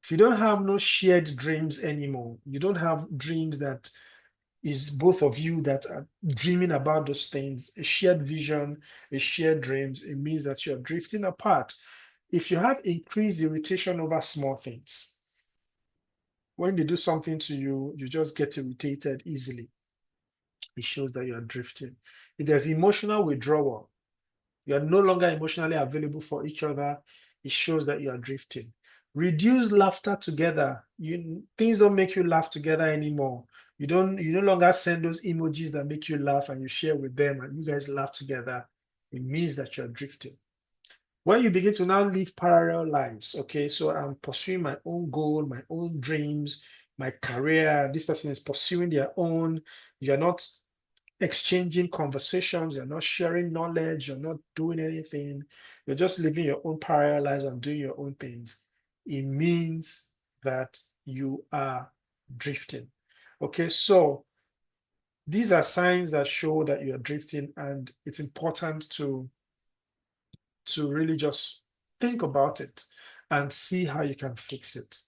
If you don't have no shared dreams anymore, you don't have dreams that is both of you that are dreaming about those things, a shared vision, a shared dreams, it means that you're drifting apart. If you have increased irritation over small things, when they do something to you, you just get irritated easily. It shows that you're drifting. If there's emotional withdrawal, you're no longer emotionally available for each other, it shows that you are drifting. Reduce laughter together. Things don't make you laugh together anymore. You no longer send those emojis that make you laugh and you share with them and you guys laugh together. It means that you're drifting. When you begin to now live parallel lives, okay, so I'm pursuing my own goal, my own dreams, my career. This person is pursuing their own. You're not exchanging conversations, you're not sharing knowledge, you're not doing anything, you're just living your own parallel lives and doing your own things. It means that you are drifting. Okay, so these are signs that show that you are drifting, and it's important to really just think about it and see how you can fix it.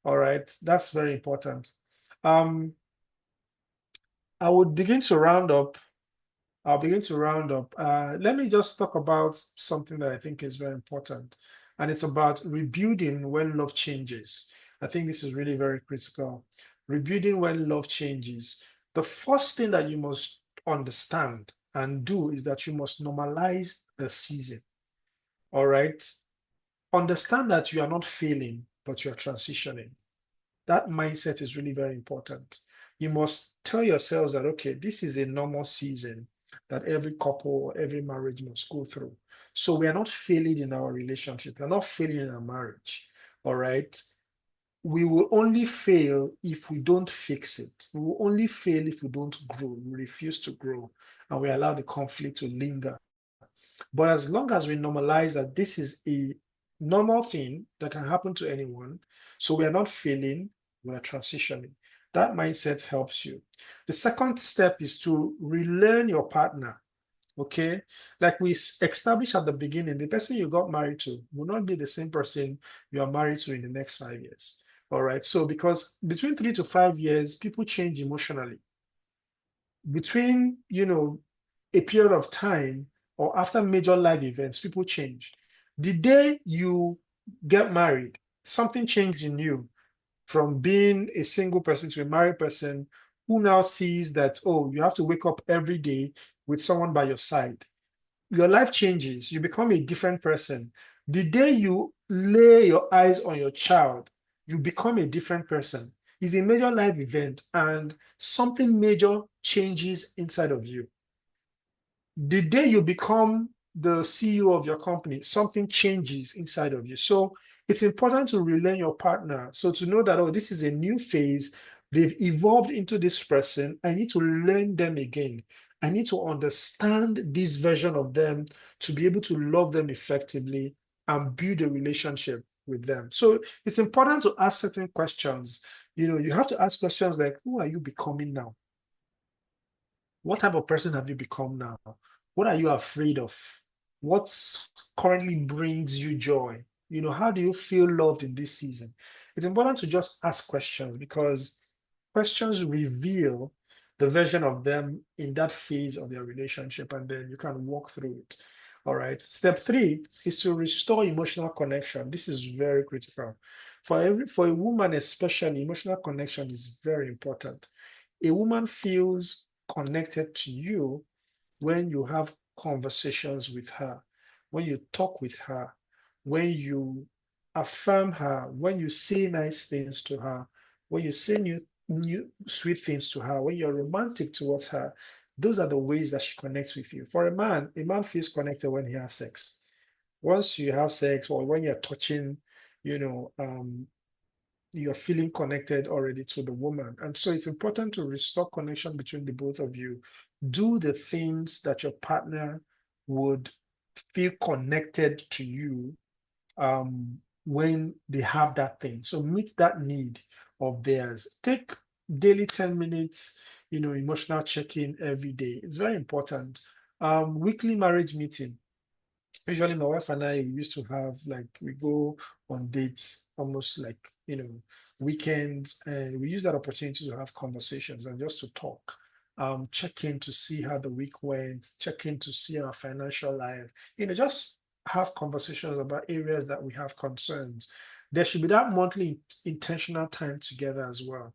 All right, that's very important. Um, I would begin to round up I'll begin to round up. Let me just talk about something that I think is very important, and it's about rebuilding when love changes. I think this is really very critical. Rebuilding when love changes. The first thing that you must understand and do is that you must normalize the season. All right. Understand that you are not failing, but you are transitioning. That mindset is really very important. You must tell yourselves that, okay, this is a normal season that every couple or every marriage must go through. So we are not failing in our relationship. We're not failing in our marriage. All right. We will only fail if we don't fix it. We will only fail if we don't grow. We refuse to grow and we allow the conflict to linger. But as long as we normalize that this is a normal thing that can happen to anyone, so we are not failing, we are transitioning. That mindset helps you. The second step is to relearn your partner. Okay, like we established at the beginning, the person you got married to will not be the same person you are married to in the next 5 years. All right, so because between 3 to 5 years, people change emotionally. Between a period of time or after major life events, people change. The day you get married, something changed in you from being a single person to a married person who now sees that, oh, you have to wake up every day with someone by your side. Your life changes, you become a different person. The day you lay your eyes on your child, you become a different person. It's a major life event and something major changes inside of you. The day you become the CEO of your company, something changes inside of you. So it's important to relearn your partner. So to know that, oh, this is a new phase. They've evolved into this person. I need to learn them again. I need to understand this version of them to be able to love them effectively and build a relationship with them. So it's important to ask certain questions. You have to ask questions like, who are you becoming now? What type of person have you become now? What are you afraid of? What currently brings you joy? How do you feel loved in this season? It's important to just ask questions because questions reveal the version of them in that phase of their relationship, and then you can walk through it. All right. Step three is to restore emotional connection. This is very critical. For a woman, especially, emotional connection is very important. A woman feels connected to you when you have conversations with her, when you talk with her, when you affirm her, when you say nice things to her, when you say new sweet things to her, when you're romantic towards her. Those are the ways that she connects with you. For a man feels connected when he has sex. Once you have sex or when you're touching, you know, um, you're feeling connected already to the woman. And so it's important to restore connection between the both of you. Do the things that your partner would feel connected to you when they have that thing. So meet that need of theirs. Take daily 10 minutes, emotional check-in every day. It's very important. Weekly marriage meeting. Usually my wife and I we used to have like we go on dates almost like weekends, and we use that opportunity to have conversations and just to talk. Check in to see how the week went, check in to see our financial life, just have conversations about areas that we have concerns. There should be that monthly intentional time together as well.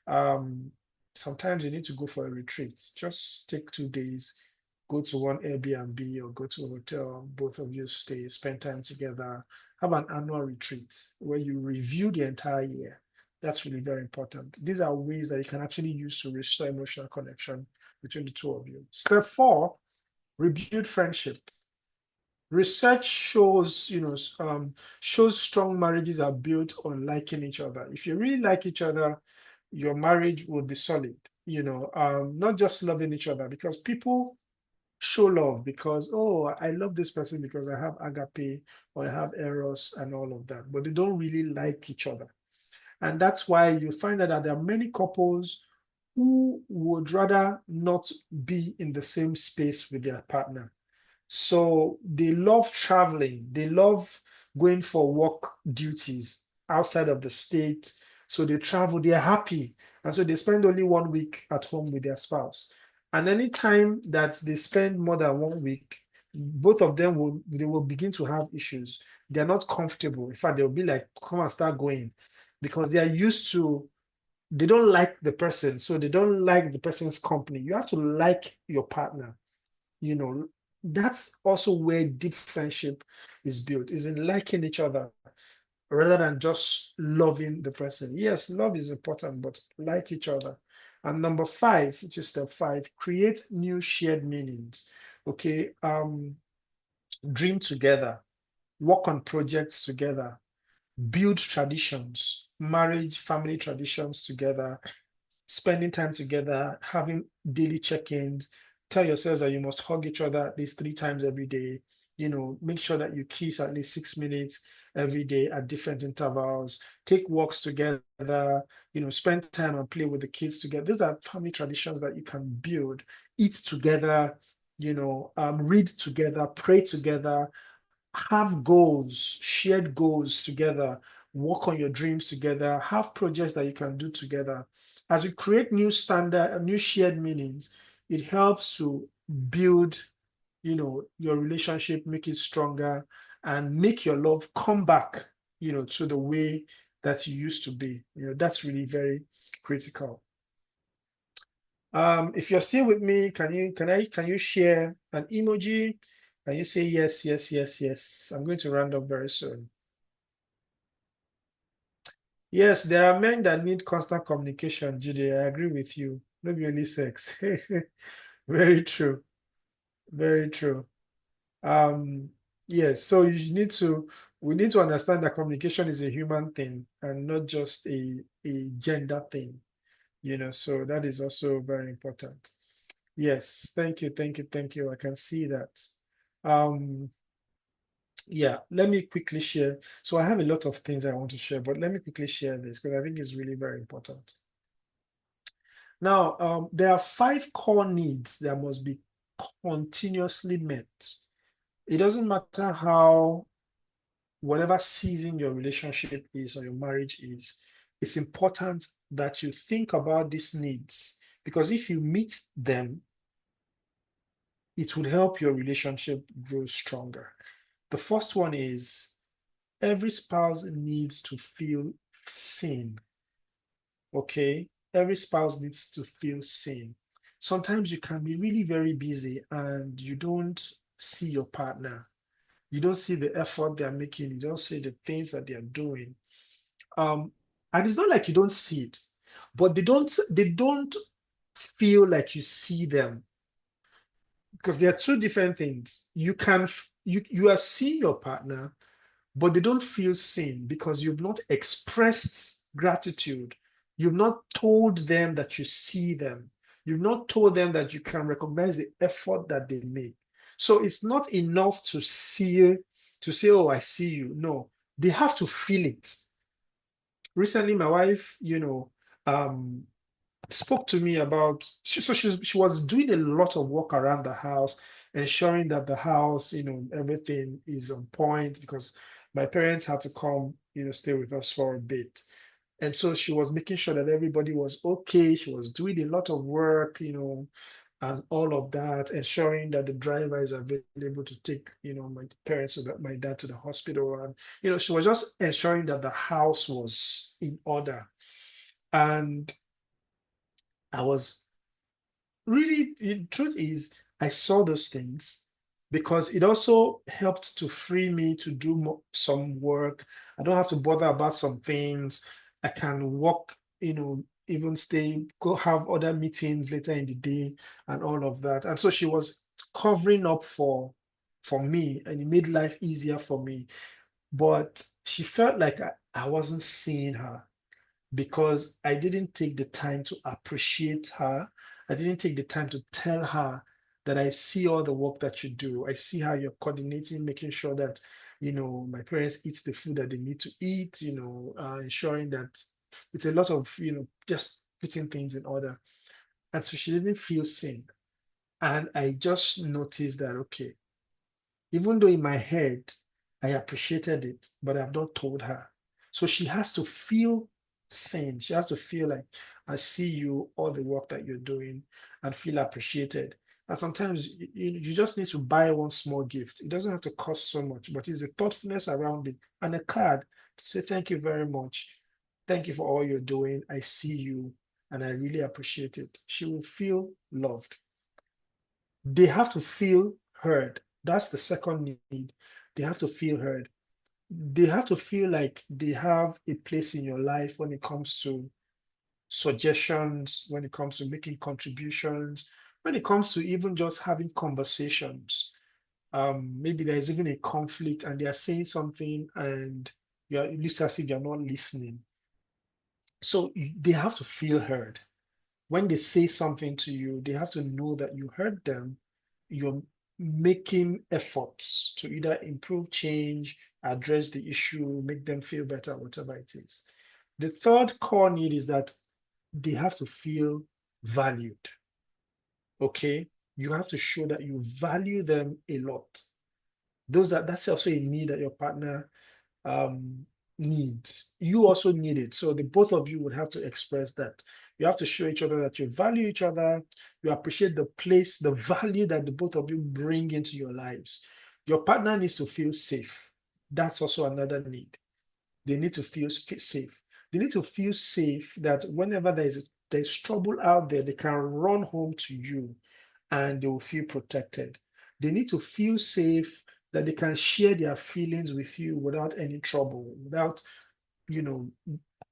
um Sometimes you need to go for a retreat. Just take 2 days, go to one Airbnb or go to a hotel, both of you stay, spend time together, have an annual retreat where you review the entire year. That's really very important. These are ways that you can actually use to restore emotional connection between the two of you. Step 4, rebuild friendship. Research shows, shows strong marriages are built on liking each other. If you really like each other, your marriage will be solid. Not just loving each other, because people show love because, oh, I love this person because I have agape or I have eros and all of that, but they don't really like each other. And that's why you find out that there are many couples who would rather not be in the same space with their partner. So they love traveling. They love going for work duties outside of the state. So they travel, they're happy. And so they spend only 1 week at home with their spouse. And anytime that they spend more than 1 week, both of them will begin to have issues. They're not comfortable. In fact, they'll be like, come and start going because they are used to, they don't like the person. So they don't like the person's company. You have to like your partner. you know that's also where deep friendship is built, is in liking each other rather than just loving the person. Yes, love is important, but like each other. And number 5, which is step 5, create new shared meanings. Okay. Dream together, work on projects together, build traditions, marriage, family traditions together, spending time together, having daily check-ins. Tell yourselves that you must hug each other at least 3 times every day. Make sure that you kiss at least 6 minutes every day at different intervals. Take walks together. Spend time and play with the kids together. These are family traditions that you can build. Eat together. Read together. Pray together. Have goals, shared goals together, work on your dreams together, have projects that you can do together. As you create new standard, new shared meanings, it helps to build, your relationship, make it stronger, and make your love come back, to the way that you used to be. That's really very critical. If you're still with me, can you share an emoji? Can you say yes, yes, yes, yes? I'm going to round up very soon. Yes, there are men that need constant communication, Judy. I agree with you. Maybe only sex. Very true. Very true. Um, yes, so we need to understand that communication is a human thing and not just a gender thing, so that is also very important. Yes, thank you, thank you, thank you. I can see that. Um, yeah, let me quickly share. So I have a lot of things I want to share, but let me quickly share this because I think it's really very important. Now, there are 5 core needs that must be continuously met. It doesn't matter how, whatever season your relationship is or your marriage is, it's important that you think about these needs because if you meet them, it will help your relationship grow stronger. The first one is every spouse needs to feel seen. Okay? Every spouse needs to feel seen. Sometimes you can be really very busy and you don't see your partner. You don't see the effort they're making. You don't see the things that they're doing. Um, and it's not like you don't see it, but they don't feel like you see them because they are two different things. You are seeing your partner, but they don't feel seen because you've not expressed gratitude. You've not told them that you see them. You've not told them that you can recognize the effort that they make. So it's not enough to say, oh, I see you. No, they have to feel it. Recently, my wife, um, spoke to me about she was doing a lot of work around the house, ensuring that the house, everything is on point because my parents had to come, stay with us for a bit. And so she was making sure that everybody was okay. She was doing a lot of work, and all of that, ensuring that the driver is available to take, my parents, so that my dad to the hospital. And, she was just ensuring that the house was in order. And I was really, the truth is, I saw those things because it also helped to free me to do some work. I don't have to bother about some things. I can walk, even stay, go have other meetings later in the day and all of that. And so she was covering up for me, and it made life easier for me. But she felt like I wasn't seeing her because I didn't take the time to appreciate her. I didn't take the time to tell her that I see all the work that you do. I see how you're coordinating, making sure that, my parents eat the food that they need to eat, ensuring that it's a lot of, just putting things in order. And so she didn't feel seen. And I just noticed that, okay, even though in my head I appreciated it, but I've not told her. So she has to feel seen. She has to feel like I see you, all the work that you're doing, and feel appreciated. And sometimes you just need to buy one small gift. It doesn't have to cost so much, but it's the thoughtfulness around it and a card to say thank you very much. Thank you for all you're doing. I see you and I really appreciate it. She will feel loved. They have to feel heard. That's the second need. They have to feel heard. They have to feel like they have a place in your life when it comes to suggestions, when it comes to making contributions, when it comes to even just having conversations. Maybe there's even a conflict and they are saying something and it looks as if you're not listening. So they have to feel heard. When they say something to you, they have to know that you heard them. You're making efforts to either improve change, address the issue, make them feel better, whatever it is. The third core need is that they have to feel valued. Okay. You have to show that you value them a lot. That's also a need that your partner um, needs. You also need it. So the both of you would have to express that. You have to show each other that you value each other, you appreciate the place, the value that the both of you bring into your lives. Your partner needs to feel safe. That's also another need. They need to feel safe. They need to feel safe that whenever there's trouble out there, they can run home to you and they will feel protected. They need to feel safe that they can share their feelings with you without any trouble, you know,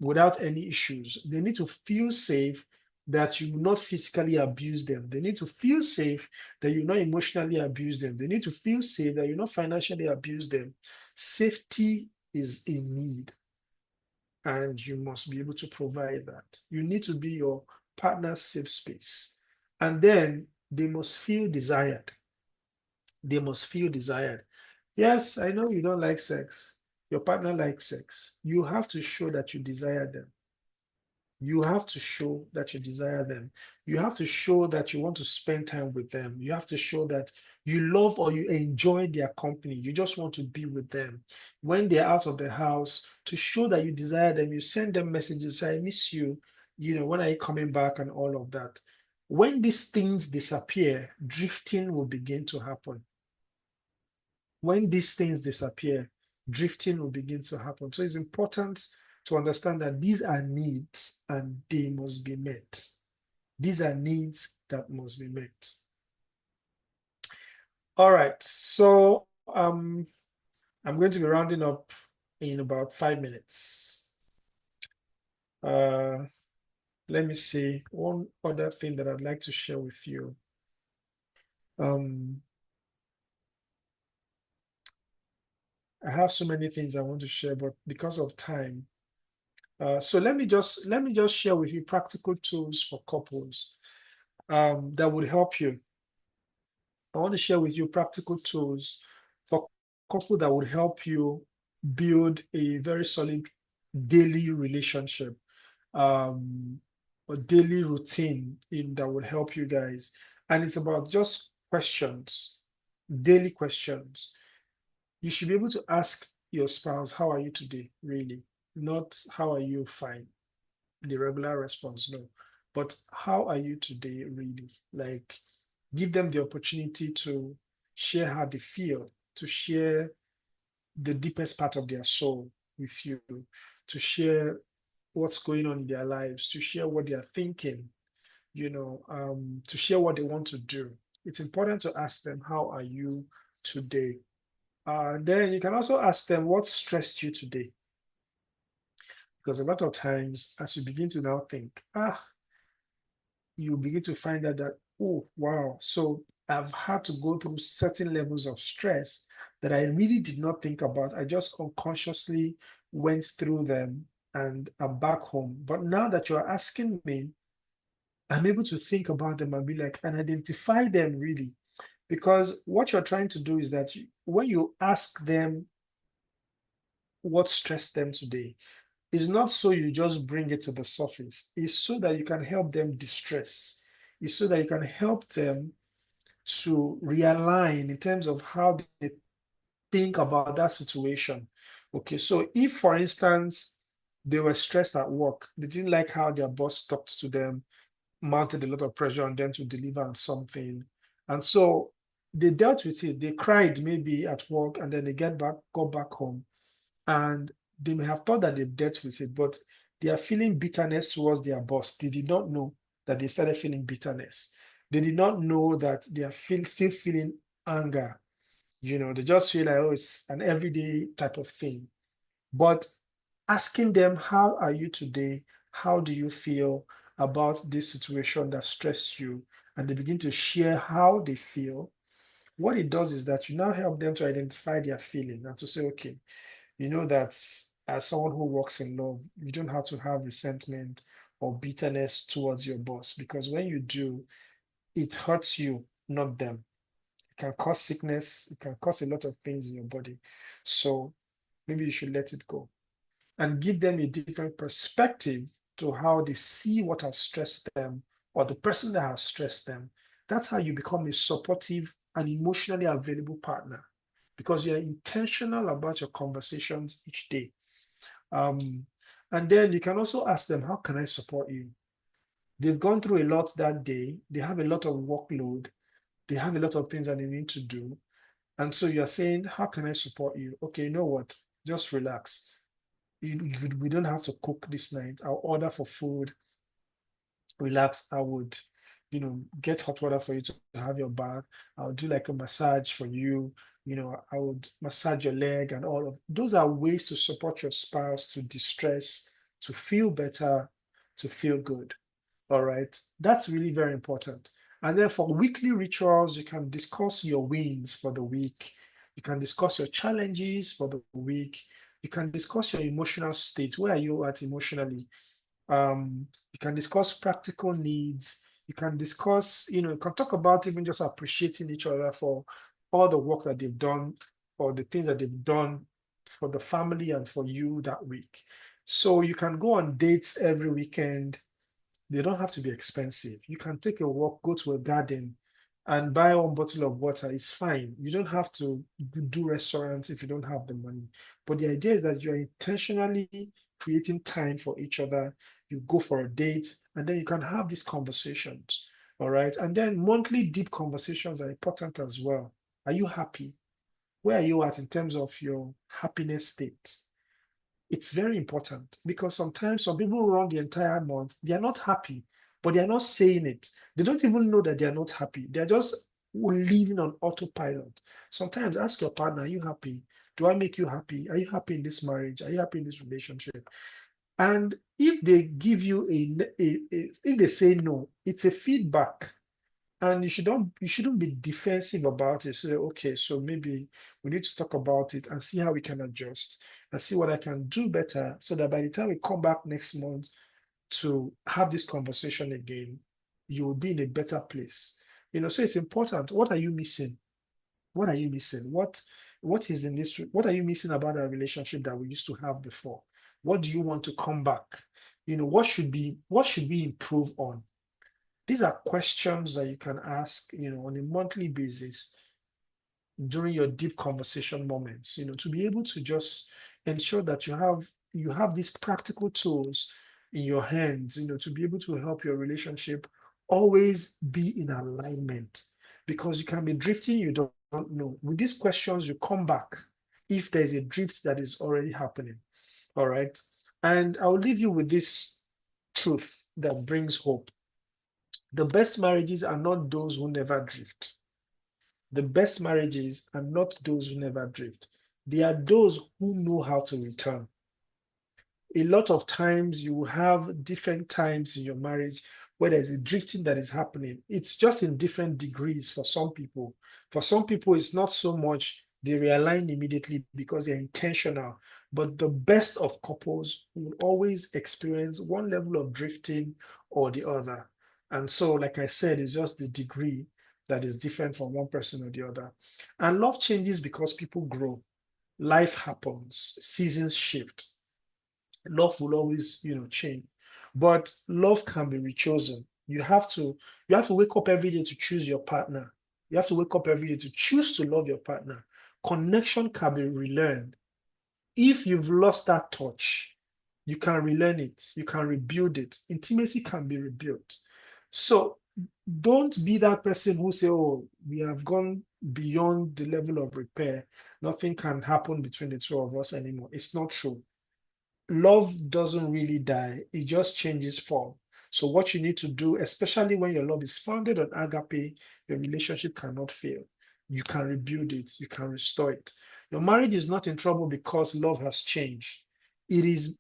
without any issues. They need to feel safe that you will not physically abuse them. They need to feel safe that you will not emotionally abuse them. They need to feel safe that you will not financially abuse them. Safety is a need, and you must be able to provide that. You need to be your partner's safe space. And then they must feel desired. They must feel desired. Yes, I know you don't like sex. Your partner likes sex. You have to show that you desire them. You have to show that you desire them. You have to show that you want to spend time with them. You have to show that you love or you enjoy their company. You just want to be with them. When they're out of the house, to show that you desire them, you send them messages, say, I miss you. When are you coming back and all of that. When these things disappear, drifting will begin to happen. When these things disappear, drifting will begin to happen. So it's important to understand that these are needs and they must be met. These are needs that must be met. All right. So I'm going to be rounding up in about 5 minutes. Uh, Let me see one other thing that I'd like to share with you. Um, I have so many things I want to share, but because of time, so let me just share with you practical tools for couples that would help you. I want to share with you practical tools for couple that would help you build a very solid daily relationship, um, a daily routine that would help you guys. And it's about just questions, daily questions. You should be able to ask your spouse, how are you today? Really, not how are you fine, the regular response, no. But how are you today, really? Like, give them the opportunity to share how they feel, to share the deepest part of their soul with you, to share what's going on in their lives, to share what they are thinking, to share what they want to do. It's important to ask them, how are you today? Then you can also ask them, what stressed you today? Because a lot of times, as you begin to now think, you begin to find out that, oh, wow, so I've had to go through certain levels of stress that I really did not think about. I just unconsciously went through them and I'm back home. But now that you're asking me, I'm able to think about them and be like, and identify them really. Because what you're trying to do is that when you ask them what stressed them today, it's not so you just bring it to the surface. It's so that you can help them distress. It's so that you can help them to realign in terms of how they think about that situation. Okay, so if, for instance, they were stressed at work, they didn't like how their boss talked to them, mounted a lot of pressure on them to deliver on something. And so they dealt with it. They cried maybe at work and then they got back home and they may have thought that they've dealt with it, but they are feeling bitterness towards their boss. They did not know that they started feeling bitterness. They did not know that they are still feeling anger. They just feel like, oh, it's an everyday type of thing. But asking them, how are you today? How do you feel about this situation that stressed you? And they begin to share how they feel. What it does is that you now help them to identify their feeling and to say, okay, you know that as someone who works in love, you don't have to have resentment or bitterness towards your boss because when you do, it hurts you, not them. It can cause sickness, it can cause a lot of things in your body. So maybe you should let it go and give them a different perspective to how they see what has stressed them or the person that has stressed them. That's how you become a supportive and emotionally available partner because you're intentional about your conversations each day. Um, and then you can also ask them, how can I support you? They've gone through a lot that day. They have a lot of workload. They have a lot of things that they need to do. And so you're saying, how can I support you? Okay, you know what? Just relax. We don't have to cook this night. I'll order for food. Relax. I would, get hot water for you to have your bath. I'll do like a massage for you. I would massage your leg and all of those are ways to support your spouse to distress, to feel better, to feel good. All right. That's really very important. And then for weekly rituals, you can discuss your wins for the week. You can discuss your challenges for the week. You can discuss your emotional state. Where are you at emotionally? You can discuss practical needs. You can discuss, you can talk about even just appreciating each other for all the work that they've done or the things that they've done for the family and for you that week. So you can go on dates every weekend. They don't have to be expensive. You can take a walk, go to a garden, and buy one bottle of water. It's fine. You don't have to do restaurants if you don't have the money. But the idea is that you're intentionally creating time for each other. You go for a date, and then you can have these conversations. All right. And then monthly deep conversations are important as well. Are you happy? Where are you at in terms of your happiness state? It's very important because sometimes some people run the entire month, they are not happy, but they are not saying it. They don't even know that they are not happy. They're just living on autopilot. Sometimes ask your partner, are you happy? Do I make you happy? Are you happy in this marriage? Are you happy in this relationship? And if they give you if they say no, it's a feedback and you shouldn't be defensive about it. So okay, so maybe we need to talk about it and see how we can adjust and see what I can do better so that by the time we come back next month to have this conversation again, you will be in a better place. So it's important. What are you missing? What are you missing? What is in this? What are you missing about our relationship that we used to have before? What do you want to come back? What should we improve on? These are questions that you can ask, on a monthly basis during your deep conversation moments, to be able to just ensure that you have these practical tools in your hands, to be able to help your relationship always be in alignment because you can be drifting, you don't know. With these questions, you come back if there's a drift that is already happening. All right. And I'll leave you with this truth that brings hope. The best marriages are not those who never drift. The best marriages are not those who never drift. They are those who know how to return. A lot of times you have different times in your marriage where there's a drifting that is happening. It's just in different degrees for some people. For some people, it's not so much they realign immediately because they're intentional. But the best of couples will always experience one level of drifting or the other. And so, like I said, it's just the degree that is different from one person or the other. And love changes because people grow. Life happens, seasons shift. Love will always, change. But love can be rechosen. You have to wake up every day to choose your partner. You have to wake up every day to choose to love your partner. Connection can be relearned. If you've lost that touch, you can relearn it, you can rebuild it. Intimacy can be rebuilt. So don't be that person who say, oh, we have gone beyond the level of repair. Nothing can happen between the two of us anymore. It's not true. Love doesn't really die, it just changes form. So what you need to do, especially when your love is founded on agape, your relationship cannot fail. You can rebuild it, you can restore it. Your marriage is not in trouble because love has changed. It is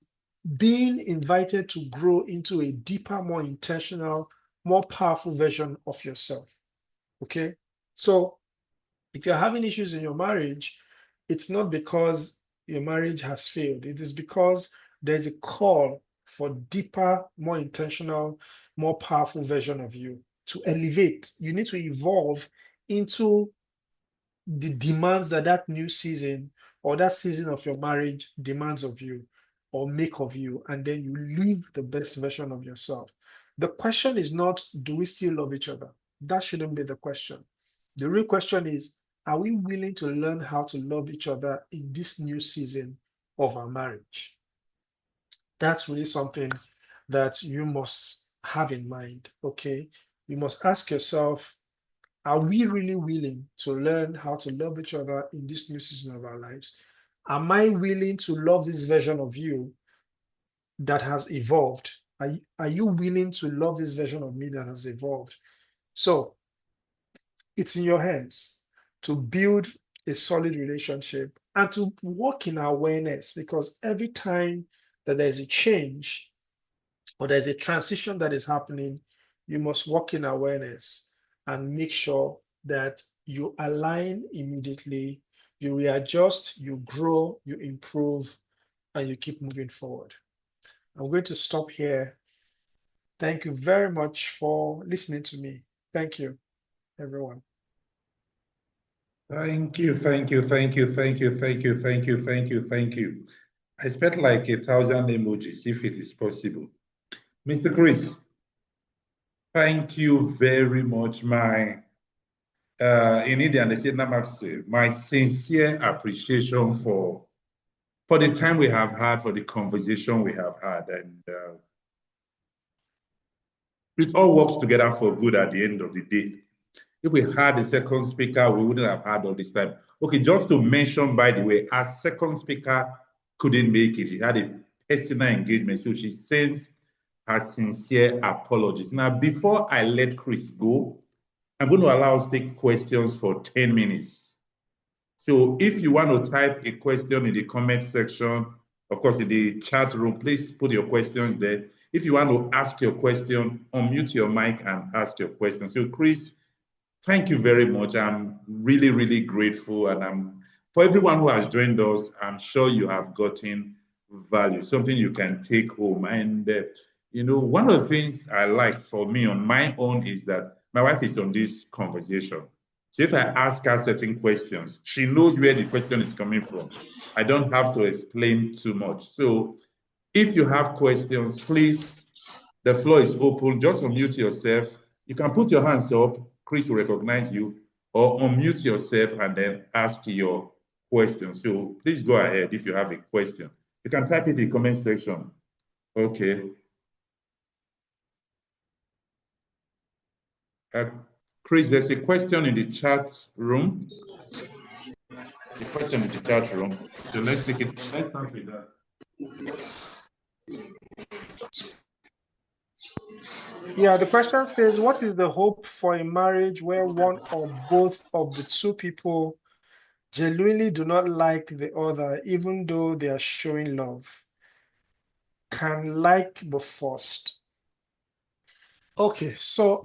being invited to grow into a deeper, more intentional, more powerful version of yourself. Okay? So if you're having issues in your marriage, it's not because your marriage has failed. It is because there's a call for deeper, more intentional, more powerful version of you to elevate. You need to evolve into the demands that that new season or that season of your marriage demands of you or make of you, and then you live the best version of yourself. The question is not, do we still love each other? That shouldn't be the question. The real question is, are we willing to learn how to love each other in this new season of our marriage? That's really something that you must have in mind, okay? You must ask yourself, are we really willing to learn how to love each other in this new season of our lives? Am I willing to love this version of you that has evolved? Are you willing to love this version of me that has evolved? So it's in your hands to build a solid relationship and to work in awareness, because every time that there's a change or there's a transition that is happening, you must work in awareness and make sure that you align immediately, you readjust, you grow, you improve, and you keep moving forward. I'm going to stop here. Thank you very much for listening to me. Thank you, everyone. Thank you, thank you, thank you, thank you, thank you, thank you, thank you, thank you. I expect like 1,000 emojis if it is possible. Mr. Chris, thank you very much. In Indian, they say namaste. My sincere appreciation for the time we have had, for the conversation we have had, and it all works together for good at the end of the day. If we had a second speaker, we wouldn't have had all this time. Okay, just to mention, by the way, our second speaker couldn't make it. She had a personal engagement, so she sends her sincere apologies. Now, before I let Chris go, I'm going to allow us to take questions for 10 minutes. So if you want to type a question in the comment section, of course, in the chat room, please put your questions there. If you want to ask your question, unmute your mic and ask your question. So Chris, thank you very much. I'm really, really grateful. And for everyone who has joined us, I'm sure you have gotten value, something you can take home. And, one of the things I like for me on my own is that my wife is on this conversation. So if I ask her certain questions, she knows where the question is coming from. I don't have to explain too much. So if you have questions, please, the floor is open. Just unmute yourself. You can put your hands up. Chris will recognize you, or unmute yourself and then ask your question. So please go ahead if you have a question. You can type it in the comment section. Okay. Chris, there's a question in the chat room. A question in the chat room. So let's take it. Let's start with that. Yeah, the question says, what is the hope for a marriage where one or both of the two people genuinely do not like the other, even though they are showing love? Can like be forced? Okay, so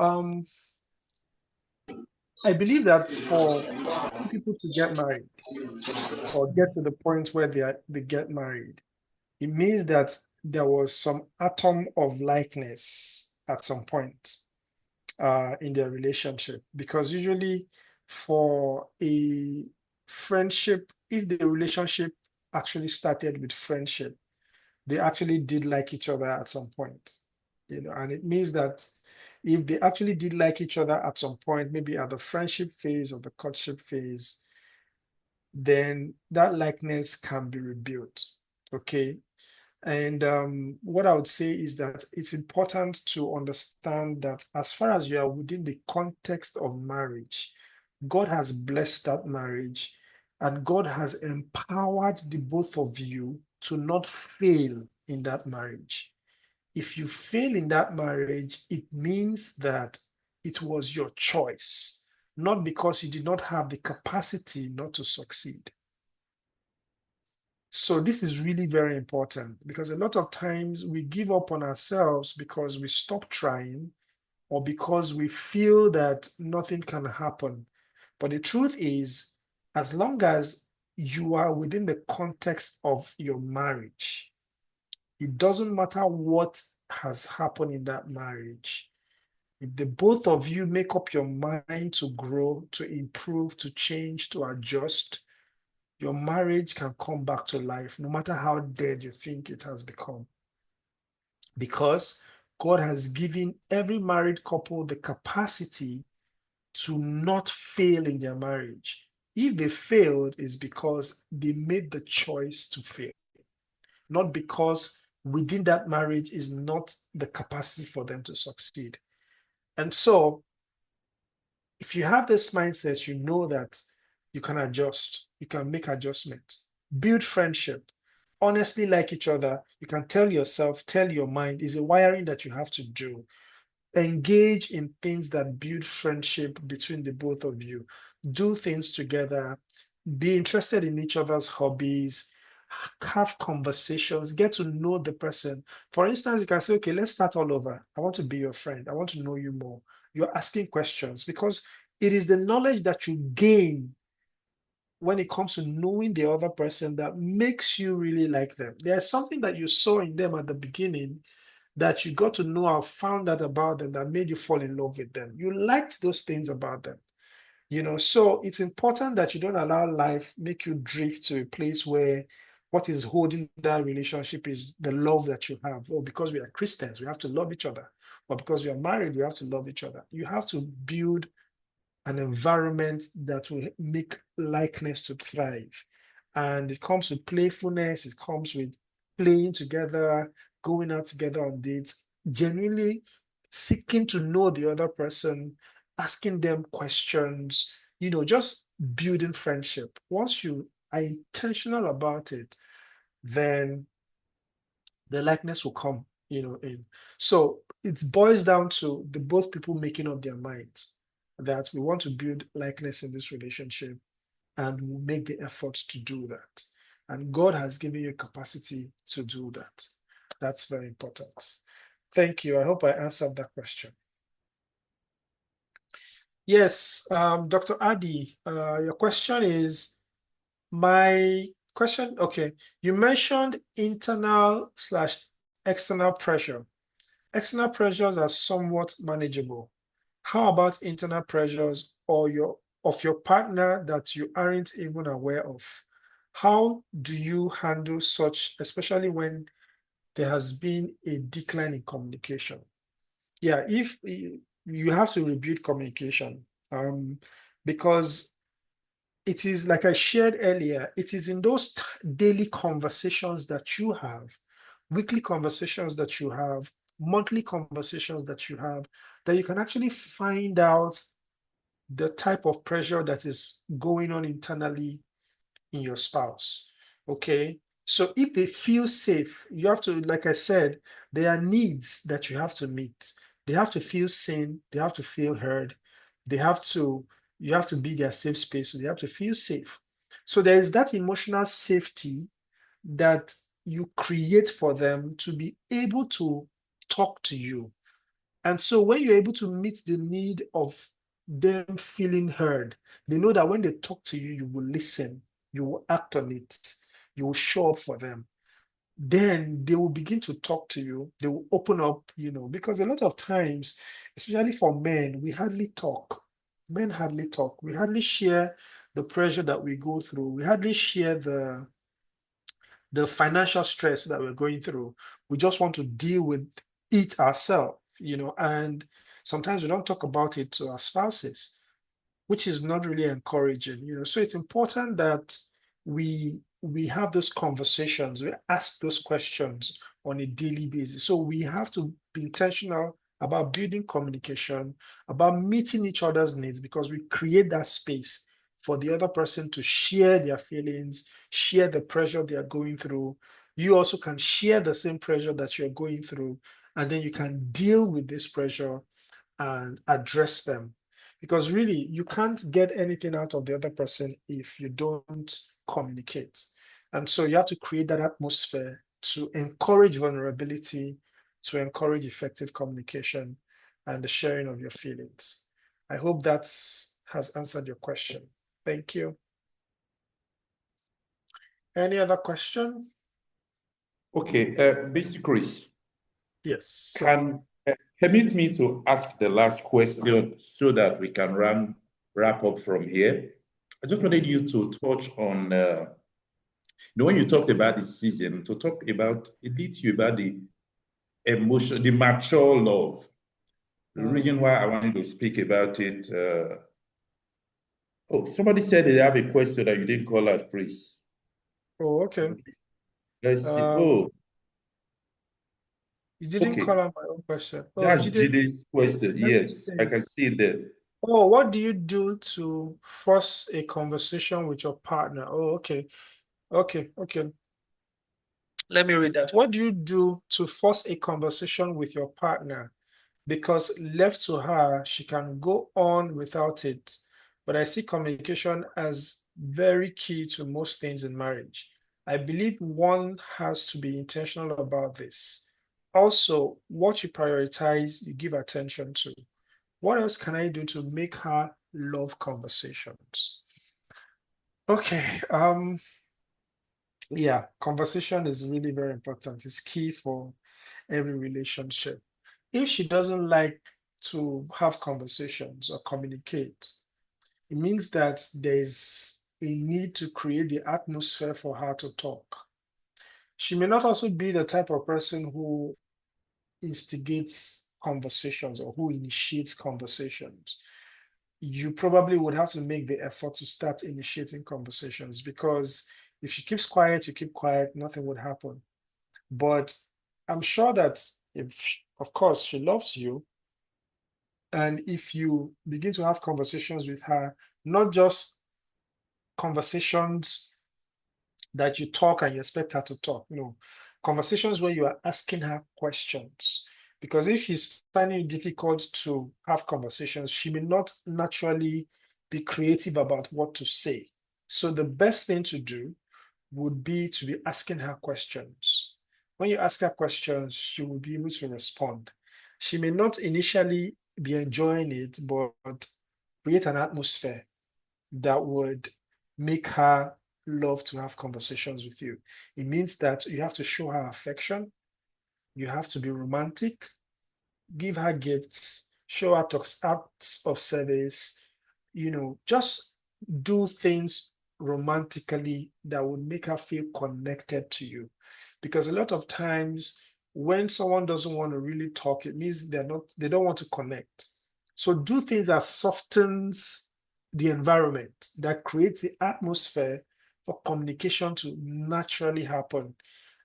I believe that for two people to get married or get to the point where they get married, it means that there was some atom of likeness at some point in their relationship. Because usually for a friendship, if the relationship actually started with friendship, they actually did like each other at some point, and it means that if they actually did like each other at some point, maybe at the friendship phase or the courtship phase, then that likeness can be rebuilt. Okay. And what I would say is that it's important to understand that as far as you are within the context of marriage, God has blessed that marriage and God has empowered the both of you to not fail in that marriage. If you fail in that marriage, it means that it was your choice, not because you did not have the capacity not to succeed. So this is really very important because a lot of times we give up on ourselves because we stop trying or because we feel that nothing can happen. But the truth is, as long as you are within the context of your marriage, it doesn't matter what has happened in that marriage. If the both of you make up your mind to grow, to improve, to change, to adjust, your marriage can come back to life no matter how dead you think it has become. Because God has given every married couple the capacity to not fail in their marriage. If they failed, it's because they made the choice to fail, not because within that marriage is not the capacity for them to succeed. And so, if you have this mindset, you know that you can adjust, you can make adjustments, build friendship, honestly like each other. You can tell yourself, tell your mind, is a wiring that you have to do. Engage in things that build friendship between the both of you. Do things together, be interested in each other's hobbies, have conversations, get to know the person. For instance, you can say, okay, let's start all over. I want to be your friend. I want to know you more. You're asking questions because it is the knowledge that you gain when it comes to knowing the other person that makes you really like them. There's something that you saw in them at the beginning that you got to know or found out about them that made you fall in love with them. You liked those things about them. So it's important that you don't allow life make you drift to a place where what is holding that relationship is the love that you have. Oh, because we are Christians, we have to love each other. Or because we are married, we have to love each other. You have to build an environment that will make likeness to thrive. And it comes with playfulness, it comes with playing together, going out together on dates, genuinely seeking to know the other person, asking them questions, just building friendship. Once you are intentional about it, then the likeness will come, in. So it boils down to the both people making up their minds that we want to build likeness in this relationship and we'll make the effort to do that. And God has given you capacity to do that. That's very important. Thank you. I hope I answered that question. Yes, Dr. Adi, your question is my question. Okay, you mentioned internal slash external pressure. External pressures are somewhat manageable. How about internal pressures or your partner that you aren't even aware of? How do you handle such, especially when there has been a decline in communication? Yeah, if you have to rebuild communication, because it is like I shared earlier, it is in those daily conversations that you have, weekly conversations that you have, monthly conversations that you have, that you can actually find out the type of pressure that is going on internally in your spouse. Okay. So if they feel safe, you have to, like I said, there are needs that you have to meet. They have to feel seen, they have to feel heard, they have to, you have to be their safe space, so they have to feel safe. So there is that emotional safety that you create for them to be able to talk to you. And so when you're able to meet the need of them feeling heard, they know that when they talk to you, you will listen, you will act on it, you will show up for them. Then they will begin to talk to you. They will open up, because a lot of times, especially for men, we hardly talk. Men hardly talk. We hardly share the pressure that we go through. We hardly share the financial stress that we're going through. We just want to deal with it ourselves, and sometimes we don't talk about it to our spouses, which is not really encouraging. So it's important that we have those conversations, we ask those questions on a daily basis. So we have to be intentional about building communication, about meeting each other's needs, because we create that space for the other person to share their feelings, share the pressure they are going through. You also can share the same pressure that you're going through, and then you can deal with this pressure and address them. Because really, you can't get anything out of the other person if you don't communicate. And so you have to create that atmosphere to encourage vulnerability, to encourage effective communication and the sharing of your feelings. I hope that has answered your question. Thank you. Any other question? Okay, Mr. Chris, Yes, sir. can permit me to ask the last question so that we can wrap up from here. I just wanted you to touch on, when you talked about the season, to talk about, it leads you about the emotion, the mature love. The reason why I wanted to speak about it, oh, somebody said they have a question that you didn't call out, Chris. Oh, okay. Let's see. Um, Oh, you didn't okay. call out my own question. Oh, That's Jide, Jide's question. let me Yes, I see. can see that. Oh, what do you do to force a conversation with your partner? Oh, okay. Okay. Okay. Let me read that. What do you do to force a conversation with your partner? Because left to her, she can go on without it. But I see communication as very key to most things in marriage. I believe one has to be intentional about this. Also, what you prioritize, you give attention to. What else can I do to make her love conversations? Okay. Yeah, conversation is really very important. It's key for every relationship. If she doesn't like to have conversations or communicate, it means that there's a need to create the atmosphere for her to talk. She may not also be the type of person who instigates conversations or who initiates conversations. You probably would have to make the effort to start initiating conversations, because if she keeps quiet, you keep quiet, nothing would happen. But I'm sure that if, of course, she loves you, and if you begin to have conversations with her, not just conversations that you talk and you expect her to talk, no, conversations where you are asking her questions. Because if she's finding it difficult to have conversations, she may not naturally be creative about what to say. So the best thing to do would be to be asking her questions. When you ask her questions, she will be able to respond. She may not initially be enjoying it, but create an atmosphere that would make her love to have conversations with you. It means that you have to show her affection, you have to be romantic, give her gifts, show her acts of service, just do things romantically that would make her feel connected to you. Because a lot of times when someone doesn't want to really talk, it means they don't want to connect. So do things that softens the environment, that creates the atmosphere for communication to naturally happen.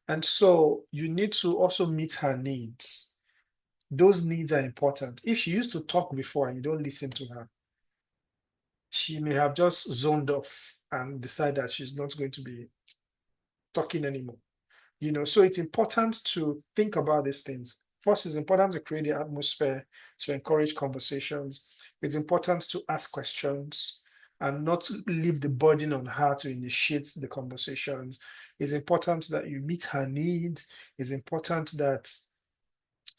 And so you need to also meet her needs. Those needs are important. If she used to talk before and you don't listen to her, she may have just zoned off and decide that she's not going to be talking anymore. So it's important to think about these things. First, it's important to create the atmosphere to encourage conversations. It's important to ask questions and not leave the burden on her to initiate the conversations. It's important that you meet her needs. It's important that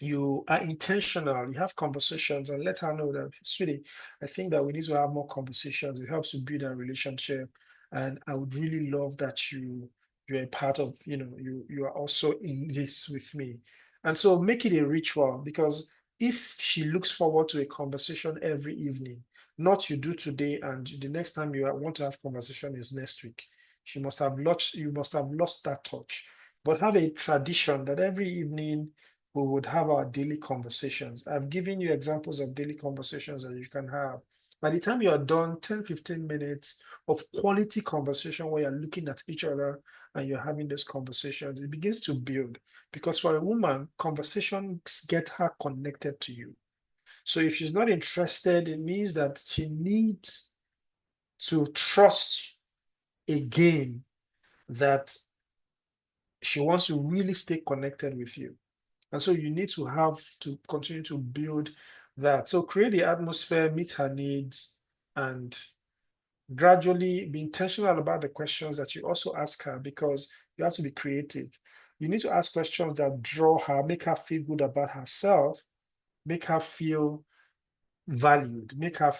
you are intentional, you have conversations and let her know that, sweetie, I think that we need to have more conversations. It helps to build a relationship. And I would really love that you're a part of, you are also in this with me. And so make it a ritual, because if she looks forward to a conversation every evening, not you do today and the next time you want to have conversation is next week, you must have lost that touch. But have a tradition that every evening we would have our daily conversations. I've given you examples of daily conversations that you can have. By the time you are done, 10, 15 minutes of quality conversation where you're looking at each other and you're having those conversations, it begins to build. Because for a woman, conversations get her connected to you. So if she's not interested, it means that she needs to trust again that she wants to really stay connected with you. And so you need to have to continue to build that. So create the atmosphere, meet her needs, and gradually be intentional about the questions that you also ask her, because you have to be creative. You need to ask questions that draw her, make her feel good about herself, make her feel valued, make her,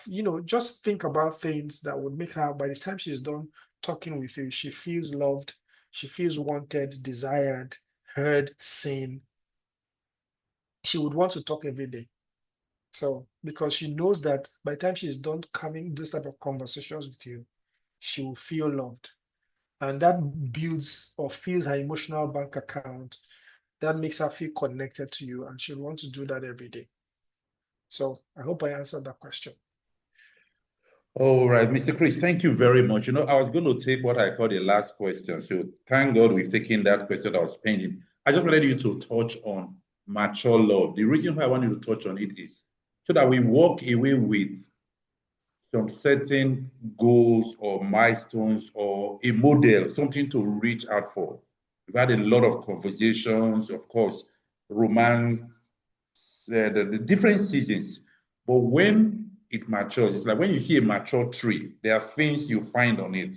just think about things that would make her, by the time she's done talking with you, she feels loved, she feels wanted, desired, heard, seen. She would want to talk every day. So, because she knows that by the time she's done having this type of conversations with you, she will feel loved. And that builds or fills her emotional bank account. That makes her feel connected to you, and she'll want to do that every day. So, I hope I answered that question. All right, Mr. Chris, thank you very much. I was going to take what I call the last question. So thank God we've taken that question that was pending. I just wanted you to touch on mature love. The reason why I want you to touch on it is so that we walk away with some certain goals or milestones or a model, something to reach out for. We've had a lot of conversations, of course, romance, the different seasons. But when it matures, it's like when you see a mature tree, there are things you find on it.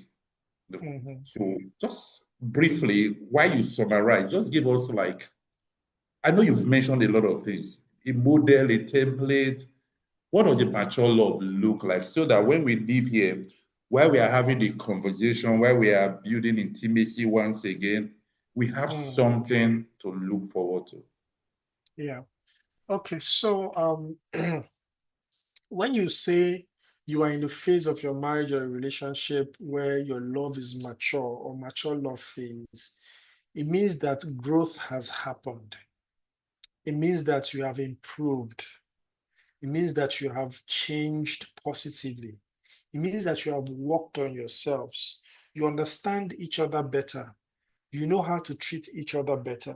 Mhm. So just briefly, while you summarize, just give us like, I know you've mentioned a lot of things, a model, a template, what does a mature love look like so that when we live here, while we are having the conversation, while we are building intimacy once again, we have Mm, something to look forward to? yeah. Okay. So, when you say you are in the phase of your marriage or relationship where your love is mature or mature love phase, it means that growth has happened. It means that you have improved. It means that you have changed positively. It means that you have worked on yourselves. You understand each other better. You know how to treat each other better.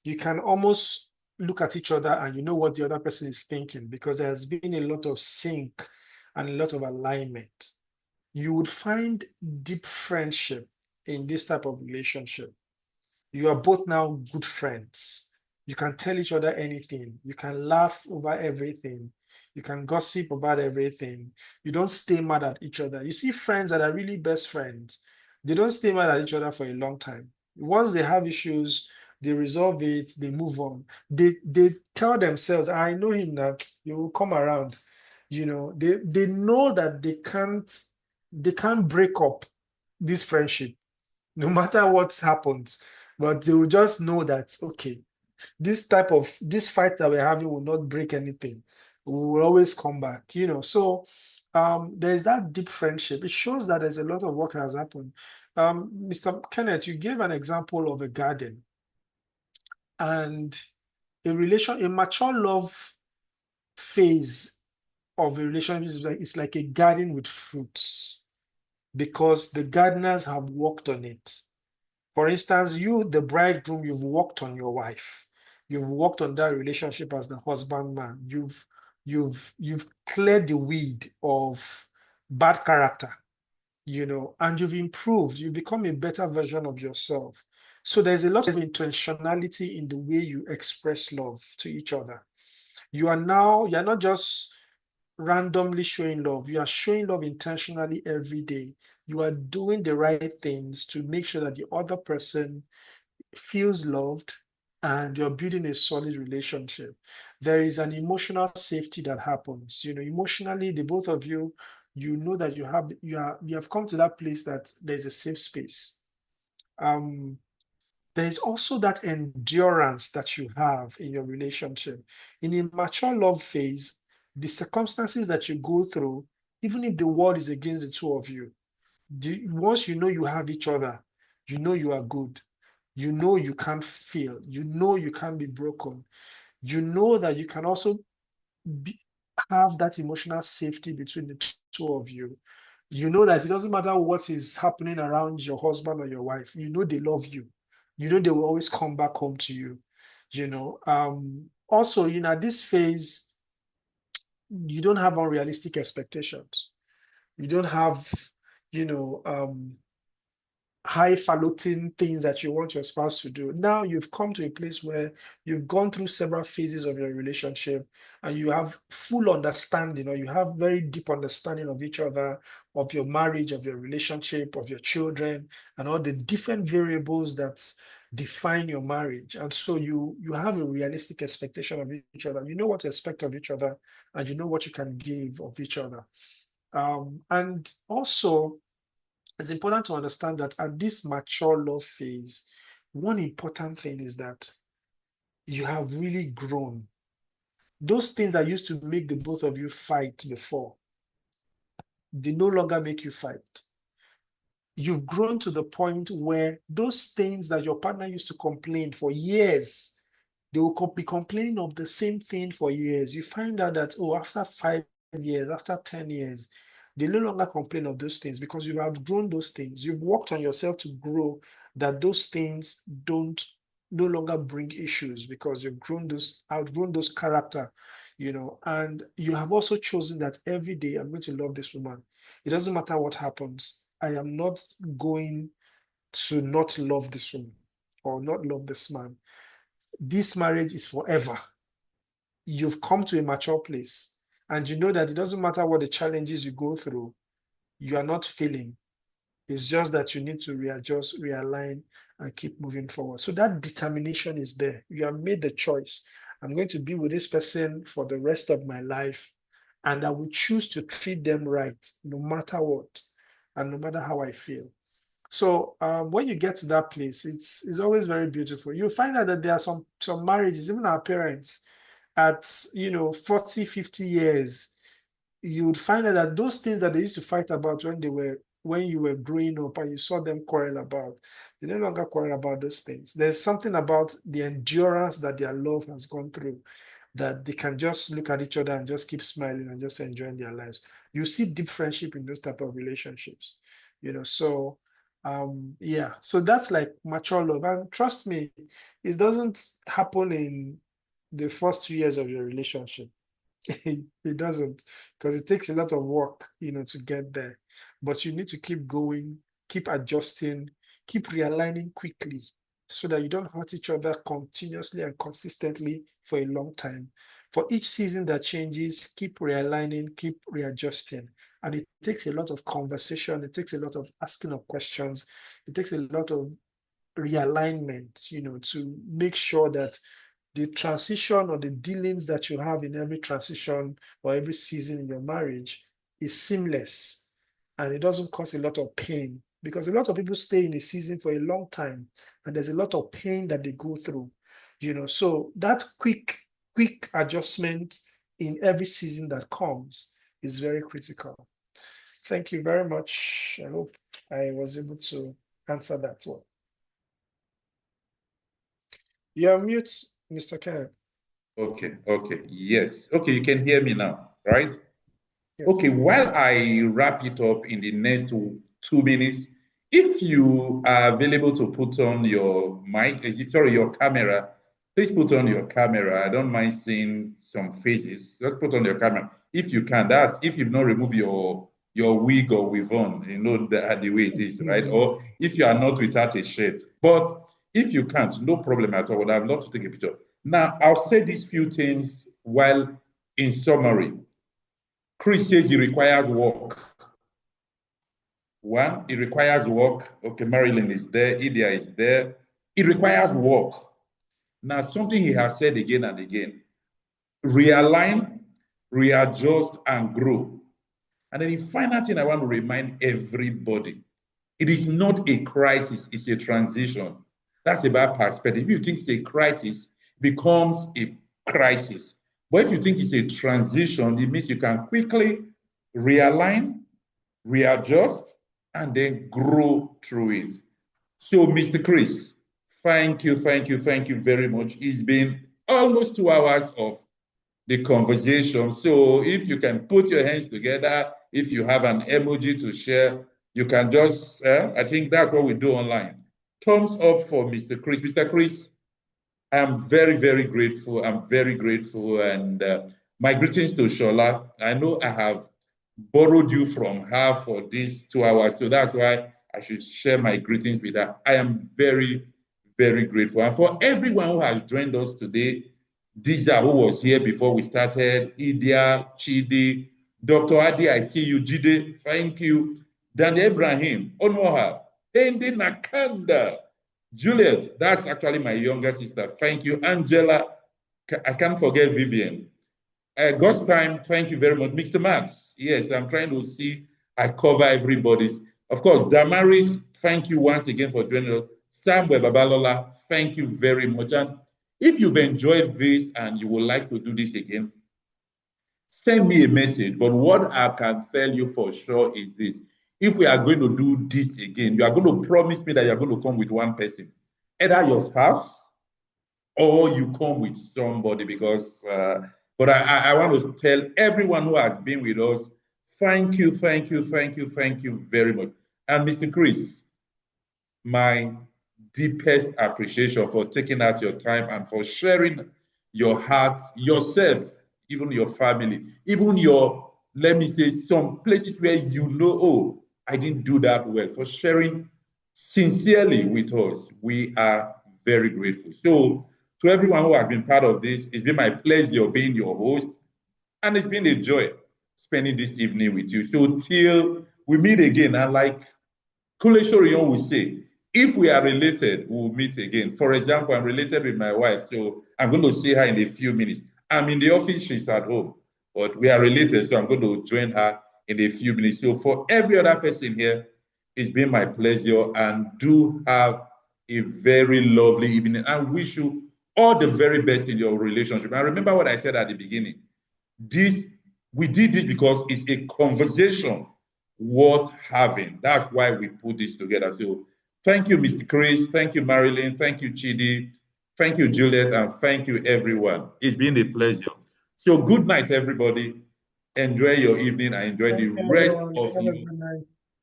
You can almost look at each other and you know what the other person is thinking, because there has been a lot of sync and a lot of alignment. You would find deep friendship in this type of relationship. You are both now good friends. You can tell each other anything. You can laugh over everything. You can gossip about everything. You don't stay mad at each other. You see friends that are really best friends, they don't stay mad at each other for a long time. Once they have issues, they resolve it, they move on. They tell themselves, I know him that he will come around. They know that they can't break up this friendship no matter what happens. But they will just know that, okay, this fight that we're having will not break anything. We will always come back, So there's that deep friendship. It shows that there's a lot of work that has happened. Mr. Kenneth, you gave an example of a garden, and a mature love phase of a relationship is like, it's like a garden with fruits, because the gardeners have worked on it. For instance, you, the bridegroom, you've worked on your wife. You've worked on that relationship as the husbandman. You've cleared the weed of bad character. and you've improved, you've become a better version of yourself. So there's a lot of intentionality in the way you express love to each other. You're not just randomly showing love, you are showing love intentionally every day. You are doing the right things to make sure that the other person feels loved and you're building a solid relationship. There is an emotional safety that happens. Emotionally, the both of you, you know that you have come to that place that there's a safe space. Um, there's also that endurance that you have in your relationship. In a mature love phase, the circumstances that you go through, even if the world is against the two of you, once you know you have each other, you know you are good. You know you can't fail. You know you can't be broken. You know that you can also be, have that emotional safety between the two of you. You know that it doesn't matter what is happening around your husband or your wife. You know they love you. You know they will always come back home to you. Also, at this phase, you don't have unrealistic expectations. You don't have, you know, highfalutin things that you want your spouse to do. Now you've come to a place where you've gone through several phases of your relationship and you have full understanding, or you have very deep understanding of each other, of your marriage, of your relationship, of your children, and all the different variables that define your marriage. And so you have a realistic expectation of each other. You know what to expect of each other, and you know what you can give of each other. And also, it's important to understand that at this mature love phase, one important thing is that you have really grown. Those things that used to make the both of you fight before, they no longer make you fight. You've grown to the point where those things that your partner used to complain for years, they will be complaining of the same thing for years. You find out that, oh, after 5 years, after 10 years, they no longer complain of those things because you've outgrown those things. You've worked on yourself to grow that those things don't no longer bring issues because you've outgrown those character, and you have also chosen that every day I'm going to love this woman. It doesn't matter what happens. I am not going to not love this woman or not love this man. This marriage is forever. You've come to a mature place and you know that it doesn't matter what the challenges you go through, you are not failing. It's just that you need to readjust, realign, and keep moving forward. So that determination is there. You have made the choice. I'm going to be with this person for the rest of my life, and I will choose to treat them right, no matter what, and no matter how I feel. So when you get to that place, it's always very beautiful. You find out that there are some marriages, even our parents, at 40, 50 years, you would find out that those things that they used to fight about when you were growing up and you saw them quarrel about, they no longer quarrel about those things. There's something about the endurance that their love has gone through that they can just look at each other and just keep smiling and just enjoying their lives. You see deep friendship in those type of relationships, so yeah, so that's like mature love. And trust me, it doesn't happen in the first 2 years of your relationship. It doesn't, because it takes a lot of work, to get there. But you need to keep going, keep adjusting, keep realigning quickly so that you don't hurt each other continuously and consistently for a long time. For each season that changes, keep realigning, keep readjusting. And it takes a lot of conversation, it takes a lot of asking of questions, it takes a lot of realignment, to make sure that the transition or the dealings that you have in every transition or every season in your marriage is seamless and it doesn't cause a lot of pain, because a lot of people stay in a season for a long time and there's a lot of pain that they go through, so that quick adjustment in every season that comes is very critical. Thank you very much. I hope I was able to answer that one. You're mute, Mr. Kenneth. Okay, okay, yes. Okay, you can hear me now, right? Okay, Yes. while I wrap it up in the next 2 minutes, if you are available to put on your mic, sorry, your camera, please put on your camera. I don't mind seeing some faces. Just put on your camera. If you can, that if you've not removed your wig or weave on, you know, the way it is, right? Mm. Or if you are not without a shirt. But if you can't, no problem at all. I'd love to take a picture. Now, I'll say these few things while in summary. Chris says it requires work. One, it requires work. Okay, Marilyn is there, Idia is there. It requires work. Now, something he has said again and again, realign, readjust, and grow. And then the final thing I want to remind everybody, it is not a crisis, it's a transition. That's about perspective. If you think it's a crisis, it becomes a crisis. But if you think it's a transition, it means you can quickly realign, readjust, and then grow through it. So, Mr. Chris, thank you, thank you, thank you very much. It's been almost 2 hours of the conversation. So if you can put your hands together, if you have an emoji to share, you can just, I think that's what we do online. Thumbs up for Mr. Chris. Mr. Chris, I'm very, very grateful. I'm very grateful. And my greetings to Shola. I know I have borrowed you from her for these 2 hours. So that's why I should share my greetings with her. I am very, very grateful. And for everyone who has joined us today, Dija, who was here before we started, Idia, Chidi, Dr. Adi, I see you, Jide, thank you. Dan Ibrahim, Onoha, Endi Nakanda, Juliet, that's actually my younger sister. Thank you. Angela, I can't forget Vivian. God's time, thank you very much. Mr. Max, yes, I'm trying to see I cover everybody's. Of course, Damaris, thank you once again for joining us. Samuel Babalola, thank you very much. And if you've enjoyed this and you would like to do this again, send me a message. But what I can tell you for sure is this. If we are going to do this again, you are going to promise me that you're going to come with one person, either your spouse or you come with somebody because, but I want to tell everyone who has been with us, thank you, thank you, thank you, thank you very much. And Mr. Chris, my deepest appreciation for taking out your time and for sharing your heart, yourself, even your family, even your, let me say, some places where you know, oh, I didn't do that well, for sharing sincerely with us. We are very grateful. So, to everyone who has been part of this, it's been my pleasure being your host, and it's been a joy spending this evening with you. So, till we meet again, and like Kule Shorion will say, if we are related, we'll meet again. For example, I'm related with my wife, so I'm going to see her in a few minutes. I'm in the office, she's at home, but we are related, so I'm going to join her in a few minutes. So for every other person here, it's been my pleasure, and do have a very lovely evening, and wish you all the very best in your relationship. And remember what I said at the beginning. This we did this because it's a conversation worth having. That's why we put this together. So thank you, Mr. Chris. Thank you, Marilyn. Thank you, Chidi. Thank you, Juliet. And thank you, everyone. It's been a pleasure. So good night, everybody. Enjoy your evening and enjoy Thank the you, rest everyone. of Have a your good night.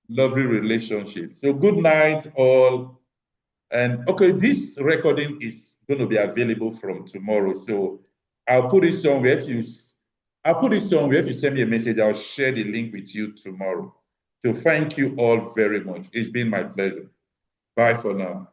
lovely relationship. So good night, all. And okay, this recording is going to be available from tomorrow. So I'll put it somewhere. I'll put it somewhere. If you send me a message, I'll share the link with you tomorrow. So thank you all very much. It's been my pleasure. Bye for now.